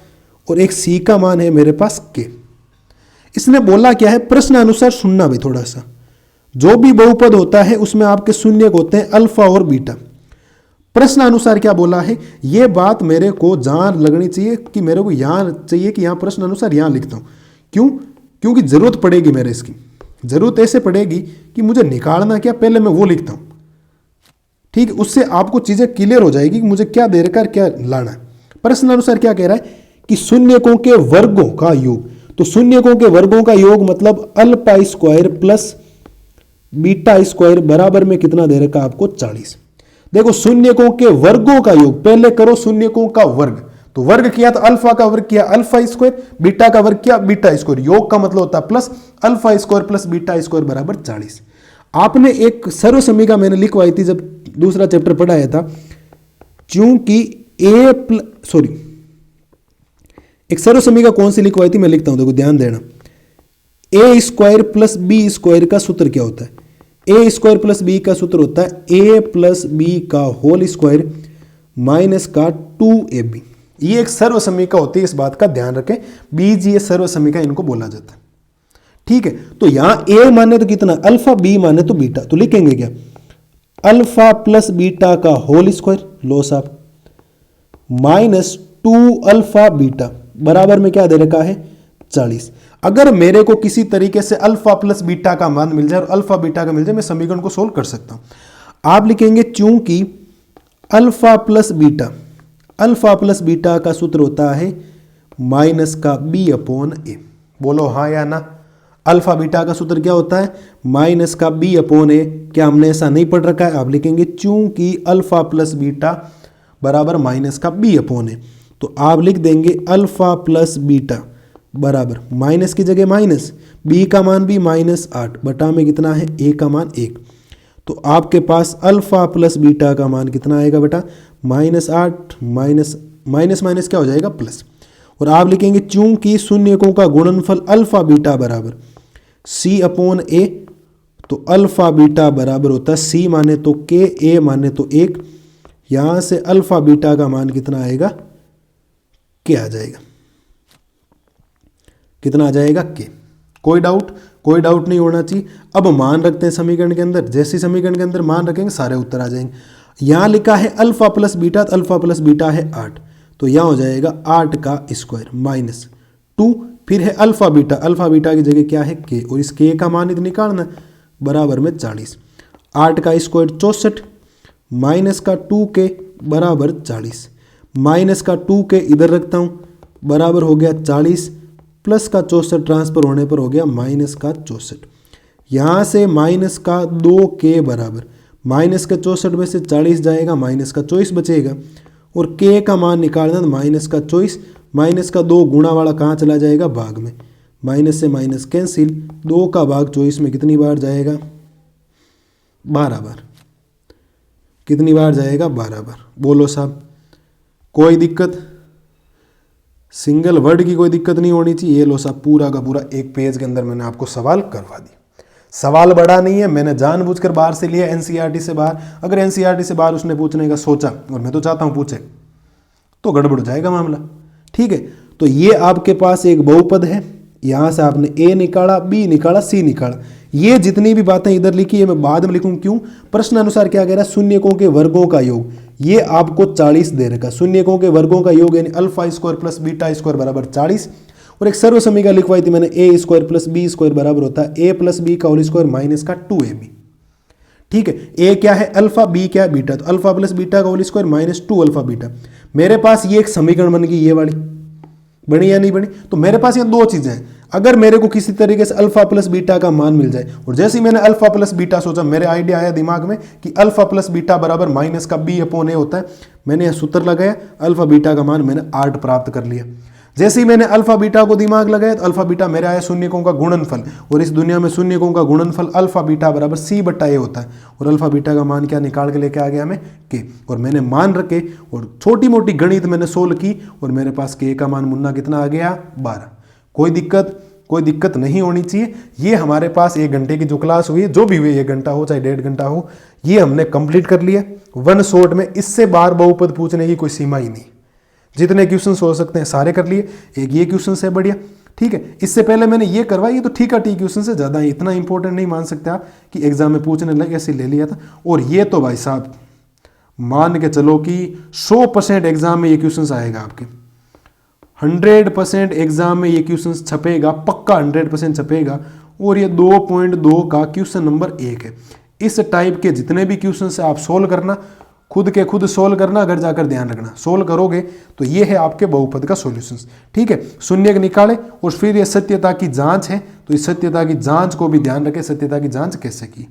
और एक c का मान है मेरे पास k। इसने बोला क्या है, प्रश्न अनुसार सुनना भाई थोड़ा सा। जो भी बहुपद होता है उसमें आपके शून्यक होते हैं अल्फा और बीटा। प्रश्न अनुसार क्या बोला है, ये बात मेरे को जहां लगनी चाहिए कि मेरे को यहां चाहिए कि यहां प्रश्न अनुसार यहां लिखता हूं। क्यों? क्योंकि जरूरत पड़ेगी, मेरे इसकी जरूरत ऐसे पड़ेगी कि मुझे निकालना क्या, पहले मैं वो लिखता हूं। ठीक है, उससे आपको चीजें क्लियर हो जाएगी कि मुझे क्या दे रखा है, क्या लाना है। प्रश्न अनुसार क्या कह रहा है कि शून्यकों के वर्गों का योग, तो शून्यकों के वर्गों का योग मतलब α² प्लस β² बराबर में कितना दे रखा आपको 40। देखो शून्यकों के वर्गों का योग, पहले करो शून्यकों का वर्ग, तो वर्ग किया तो अल्फा का वर्ग किया α², बीटा का वर्ग किया β², योग का मतलब होता है प्लस α² प्लस β² बराबर 40। आपने एक सर्व समीकरण मैंने लिखवाई थी जब दूसरा चैप्टर पढ़ाया था, चूंकि एक सर्व समीकरण कौन सी लिखवाई थी मैं लिखता हूं, देखो ध्यान देना। a² प्लस b² का सूत्र क्या होता है, a² प्लस b का सूत्र होता है a प्लस b का होल स्क्वायर माइनस का 2ab। ये एक सर्व समीकरण होती है, इस बात का ध्यान रखें, बीजीय सर्व समीकरण इनको बोला जाता है। ठीक है, तो यहां a माने तो कितना अल्फा, b माने तो बीटा, तो लिखेंगे क्या अल्फा प्लस बीटा का होल स्क्वायर, लो साहब, माइनस 2α बीटा बराबर में क्या दे रखा है 40। अगर मेरे को किसी तरीके से अल्फा प्लस बीटा का मान मिल जाए और अल्फा बीटा का मिल जाए, मैं समीकरण को सोल्व कर सकता हूं। आप लिखेंगे चूंकि अल्फा प्लस बीटा का सूत्र होता है माइनस का b/a। बोलो हाँ या ना, अल्फा बीटा का सूत्र क्या होता है माइनस का b/a। क्या हमने ऐसा नहीं पढ़ रखा है? आप लिखेंगे चूंकि अल्फा प्लस बीटा बराबर माइनस का b/a, तो आप लिख देंगे अल्फा प्लस बीटा बराबर माइनस की जगह माइनस, b का मान भी -8 बटा में कितना है a का मान 1, तो आपके पास अल्फा प्लस बीटा का मान कितना आएगा बेटा, -8 माइनस माइनस माइनस क्या हो जाएगा प्लस। और आप लिखेंगे चूंकि शून्यकों का गुणनफल अल्फा बीटा बराबर C/A, तो अल्फा बीटा बराबर होता है C माने तो K, A माने तो 1। यहां से अल्फा बीटा का मान कितना आएगा, K आ जाएगा। कितना आ जाएगा, K। कोई डाउट नहीं होना चाहिए। अब मान रखते हैं समीकरण के अंदर, जैसे समीकरण के अंदर मान रखेंगे सारे उत्तर आ जाएंगे। यहां लिखा है अल्फा प्लस बीटा, तो अल्फा प्लस बीटा है 8, तो यहां हो जाएगा 8 का स्क्वायर -2। फिर है अल्फा बीटा की जगह क्या है K, और इस K का मान निकालना बराबर में 40। 8 का स्क्वायर 64 माइनस का 2K बराबर 40। माइनस का 2K इधर रखता हूं, बराबर हो गया 40, प्लस का 64 ट्रांसफर होने पर हो गया माइनस का 64। यहाँ से माइनस का 2K बराबर माइनस के 64 में से 40 जाएगा, माइनस का 24 बचेगा। और K का मान निकालना माइनस का 24, माइनस का 2 गुणा वाला कहाँ चला जाएगा, भाग में। माइनस से माइनस कैंसिल, 2 का भाग 24 में कितनी बार जाएगा, 12 बार। कितनी बार जाएगा, 12 बार। बोलो साहब, कोई दिक्कत, सिंगल वर्ड की कोई दिक्कत नहीं होनी चाहिए। ये लो साहब, पूरा का पूरा एक पेज के अंदर मैंने आपको सवाल करवा दिया। सवाल बड़ा नहीं है, मैंने जानबूझकर बाहर से लिया, एनसीईआरटी से बाहर। अगर एनसीईआरटी से बाहर उसने पूछने का सोचा, और मैं तो चाहता हूं पूछे, तो गड़बड़ हो जाएगा मामला। ठीक है, तो ये आपके पास एक बहुपद है, यहां से आपने A निकाला, B निकाला, C निकाला। ये जितनी भी बातें इधर लिखी है मैं बाद में लिखूं, क्यों, प्रश्न अनुसार क्या कह रहा है, शून्यकों के वर्गों का योग। ये आपको 40 दे रखा, शून्यकों के वर्गों का योग यानी alpha square plus beta square बराबर 40। और एक सर्व समीकरण लिखवाई थी मैंने, A square plus B square बराबर होता है A प्लस B का होल स्क्वायर माइनस का 2AB। ठीक है, A क्या है अल्फा, B क्या है बीटा, तो अल्फा प्लस बीटा का whole square minus 2 alpha beta. मेरे पास ये एक समीकरण बन गई, ये वाली बनी या नहीं बनी। तो मेरे पास ये दो चीजें हैं, अगर मेरे को किसी तरीके से अल्फा प्लस बीटा का मान मिल जाए, और जैसे ही मैंने अल्फा प्लस बीटा सोचा, मेरे आइडिया आया दिमाग में कि अल्फा प्लस बीटा बराबर माइनस का B/A होता है। मैंने यह सूत्र लगाया, अल्फा बीटा का मान मैंने 8 प्राप्त कर लिया। जैसे ही मैंने अल्फा बीटा को दिमाग लगाया, तो अल्फा बीटा मेरे आया शून्यकों का गुणनफल, और इस दुनिया में शून्यकों का गुणनफल अल्फा बीटा बराबर C/A होता है। और अल्फा बीटा का मान क्या निकाल के लेके आ गया मैं, K। और मैंने मान रखे और छोटी मोटी गणित मैंने सोल्व की, और मेरे पास K का मान मुन्ना कितना आ गया, 12। कोई दिक्कत नहीं होनी चाहिए। ये हमारे पास 1 घंटे की जो क्लास हुई है, जो भी हुई 1 घंटा हो चाहे 1.5 घंटा हो, ये हमने कंप्लीट कर लिया वन शॉट में। इससे बार बहुपद पूछने की कोई सीमा ही नहीं, जितने क्वेश्चंस हो सकते हैं सारे कर लिए। एक ये क्वेश्चन है बढ़िया, ठीक है। इससे पहले मैंने ये करवाई, ये तो ठीक है, क्वेश्चन से ज़्यादा इतना इंपॉर्टेंट नहीं मान सकते आप कि एग्जाम में पूछने लगे, ऐसे ले लिया था। और ये तो भाई साहब मान के चलो कि 100% एग्जाम में ये क्वेश्चन आएगा आपके, 100% एग्जाम में ये क्वेश्चन छपेगा, पक्का 100% छपेगा। और ये 2.2 का क्वेश्चन नंबर 1 है। इस टाइप के जितने भी क्वेश्चन से आप सोल्व करना, खुद के खुद सोल्व करना, अगर जाकर ध्यान रखना, सोल्व करोगे तो ये है आपके बहुपद का सॉल्यूशंस। ठीक है, शून्य निकाले और फिर ये सत्यता की जांच है, तो इस सत्यता की जांच को भी ध्यान रखें, सत्यता की जांच कैसे की।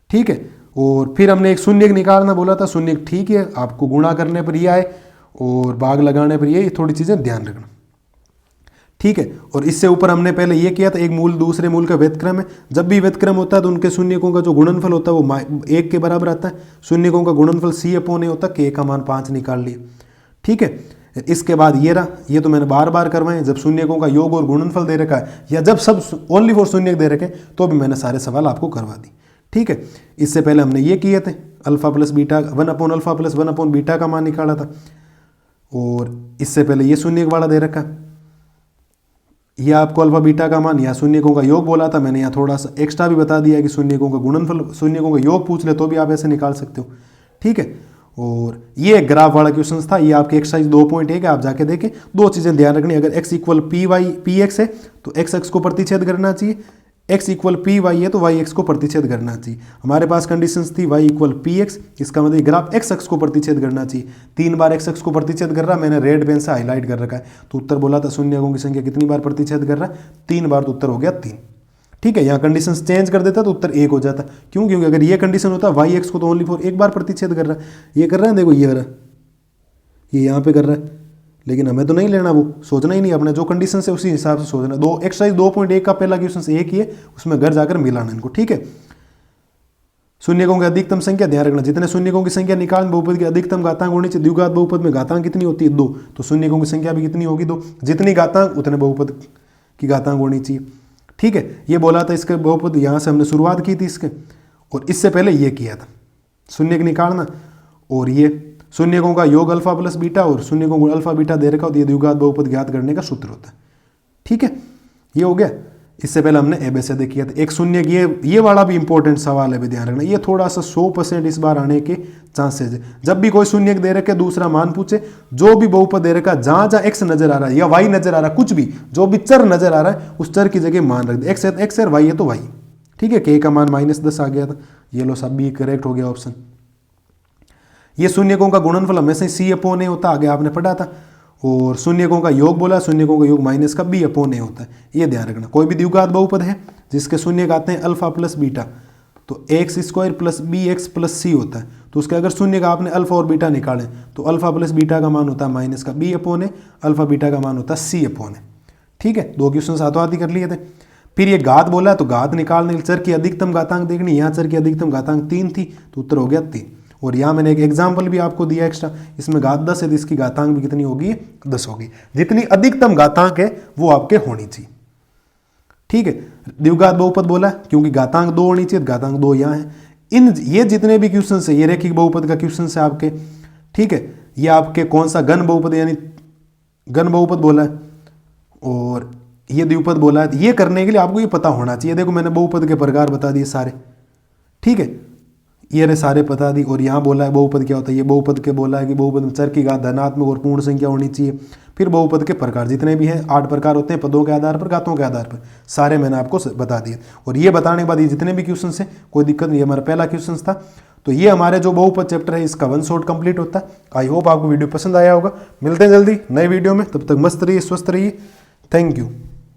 ठीक है, और फिर हमने एक शून्य निकालना बोला था, शून्य ठीक है, आपको गुणा करने पर ये आए और भाग लगाने पर ये थोड़ी चीजें ध्यान रखना। ठीक है, और इससे ऊपर हमने पहले ये किया था, एक मूल दूसरे मूल का व्यतक्रम है। जब भी व्यतक्रम होता है तो उनके शून्यकों का जो गुणनफल होता है वो 1 के बराबर आता है। शून्यकों का गुणनफल C/A होता है, K का मान 5 निकाल लिया। ठीक है, इसके बाद ये रहा, ये तो मैंने बार बार करवाए, जब शून्यकों का योग और गुणनफल दे रखा है, या जब सब ओनली फॉर शून्य दे रखे तो भी मैंने सारे सवाल आपको करवा दी। ठीक है, इससे पहले हमने ये किए थे, अल्फा प्लस बीटा 1/अल्फा प्लस 1/बीटा का मान निकाला था। और इससे पहले ये शून्य वाला दे रखा, ये आपको अल्फा बीटा का मान या शून्यकों का योग बोला था, मैंने यहाँ थोड़ा सा एक्स्ट्रा भी बता दिया कि शून्यकों का गुणनफल, शून्यकों का योग पूछ ले तो भी आप ऐसे निकाल सकते हो। ठीक है, और ये एक ग्राफ वाला क्वेश्चन था, ये आपके एक्सरसाइज 2.1 है, आप जाके देखें। दो चीजें ध्यान रखनी, अगर x इक्वल px है तो x अक्ष को प्रतिच्छेद करना चाहिए, x इक्वल py है तो y x को प्रतिच्छेद करना चाहिए। हमारे पास कंडीशंस थी y इक्वल px, इसका मतलब ग्राफ x अक्ष को प्रतिच्छेद करना चाहिए। 3 बार x अक्ष को प्रतिच्छेद कर रहा, मैंने रेड पेन से हाईलाइट कर रखा है। तो उत्तर बोला था शून्यकों की संख्या कितनी बार प्रतिच्छेद कर रहा है, 3 बार, तो उत्तर हो गया 3। ठीक है, यहाँ कंडीशंस चेंज कर देता तो उत्तर 1 हो जाता। क्यों, क्योंकि अगर ये कंडीशन होता y x को तो ओनली फॉर 1 बार प्रतिच्छेद कर रहा है, ये कर रहा है, देखो ये रहा, ये यहाँ पे कर रहा है, लेकिन हमें तो नहीं लेना, वो सोचना ही नहीं अपने, जो कंडीशन है उसी हिसाब से सोचना। एक्सरसाइज 2.1 का पहला क्वेश्चन एक ही है, उसमें घर जाकर मिलाना इनको। ठीक है, शून्यकों की अधिकतम संख्या, ध्यान रखना जितने शून्यकों की संख्या निकाल बहुपद की अधिकतम घातांक होनी चाहिए। द्विघात बहुपद में घातांक कितनी होती है 2, तो शून्यकों की संख्या भी कितनी होगी 2। जितनी घातांक उतने बहुपद की घातांक होनी चाहिए। ठीक है, ये बोला था इसके बहुपद, यहाँ से हमने शुरुआत की थी इसके, और इससे पहले ये किया था शून्य निकालना, और ये शून्यकों का योग अल्फा प्लस बीटा और शून्यकों को अल्फा बीटा दे रखा, तो ये द्विघात बहुपद ज्ञात करने का सूत्र होता है। ठीक है, ये हो गया। इससे पहले हमने एबीसीडी किया था। एक शून्य ये वाला भी इंपॉर्टेंट सवाल है, भी ध्यान रखना, ये थोड़ा सा 100% इस बार आने के चांसेस है। जब भी कोई शून्य दे रखे दूसरा मान पूछे, जो भी बहुपद दे रखा, जहां जहां एक्स नजर आ रहा है या वाई नजर आ रहा है, कुछ भी जो भी चर नजर आ रहा है उस चर की जगह मान रख दे। एक्स है एक्स है, वाई है तो वाई। ठीक है, के का मान -10 आ गया था, ये लो सब भी करेक्ट हो गया ऑप्शन। ये शून्यकों का गुणनफल हमेशा C/A होता, आगे आपने पढ़ा था। और शून्यकों का योग बोला, शून्यकों का योग माइनस का B/A होता है, ये ध्यान रखना। कोई भी द्विघात बहुपद है जिसके शून्य आते हैं अल्फा प्लस बीटा, तो x² plus bx plus c होता है। तो उसके अगर शून्य का आपने अल्फा और बीटा निकालें तो अल्फा प्लस बीटा का मान होता है माइनस का B/A, अल्फा बीटा का मान होता है C/A। ठीक है, 2 क्वेश्चन हाथों हाथ ही कर लिए थे। फिर ये घात बोला, तो घात निकालने के चर की अधिकतम घातांक देखनी, यहाँ चर की अधिकतम घातांक 3 थी, तो उत्तर हो गया 3। और यहाँ मैंने एक एग्जाम्पल भी आपको दिया एक्स्ट्रा, इसमें घात 10 है तो इसकी घातांक भी कितनी होगी 10 होगी। जितनी अधिकतम घातांक है वो आपके होनी चाहिए। ठीक है, द्विघात बहुपद बोला क्योंकि घातांक 2 होनी चाहिए, घातांक 2 यहाँ है। ये जितने भी क्वेश्चन है, ये रेखिक बहुपद का क्वेश्चन है आपके। ठीक है, ये आपके कौन सा घन बहुपद यानी घन बहुपद बोला है और ये द्विपद बोला है। ये करने के लिए आपको ये पता होना चाहिए। देखो मैंने बहुपद के प्रकार बता दिए सारे। ठीक है, ये रे सारे बता दी। और यहाँ बोला है बहुपद क्या होता है, ये बहुपद के बोला है कि बहुपद में चर की घात धनात्मक और पूर्ण संख्या होनी चाहिए। फिर बहुपद के प्रकार जितने भी हैं 8 प्रकार होते हैं, पदों के आधार पर, घातों के आधार पर, सारे मैंने आपको बता दिए। और ये बताने के बाद ये जितने भी क्वेश्चन है कोई दिक्कत नहीं, हमारा पहला क्वेश्चन था। तो ये हमारे जो बहुपद चैप्टर है इसका 1 शॉट कंप्लीट होता है। आई होप आपको वीडियो पसंद आया होगा। मिलते हैं जल्दी नए वीडियो में, तब तक मस्त रहिए, स्वस्थ रहिए। Thank you.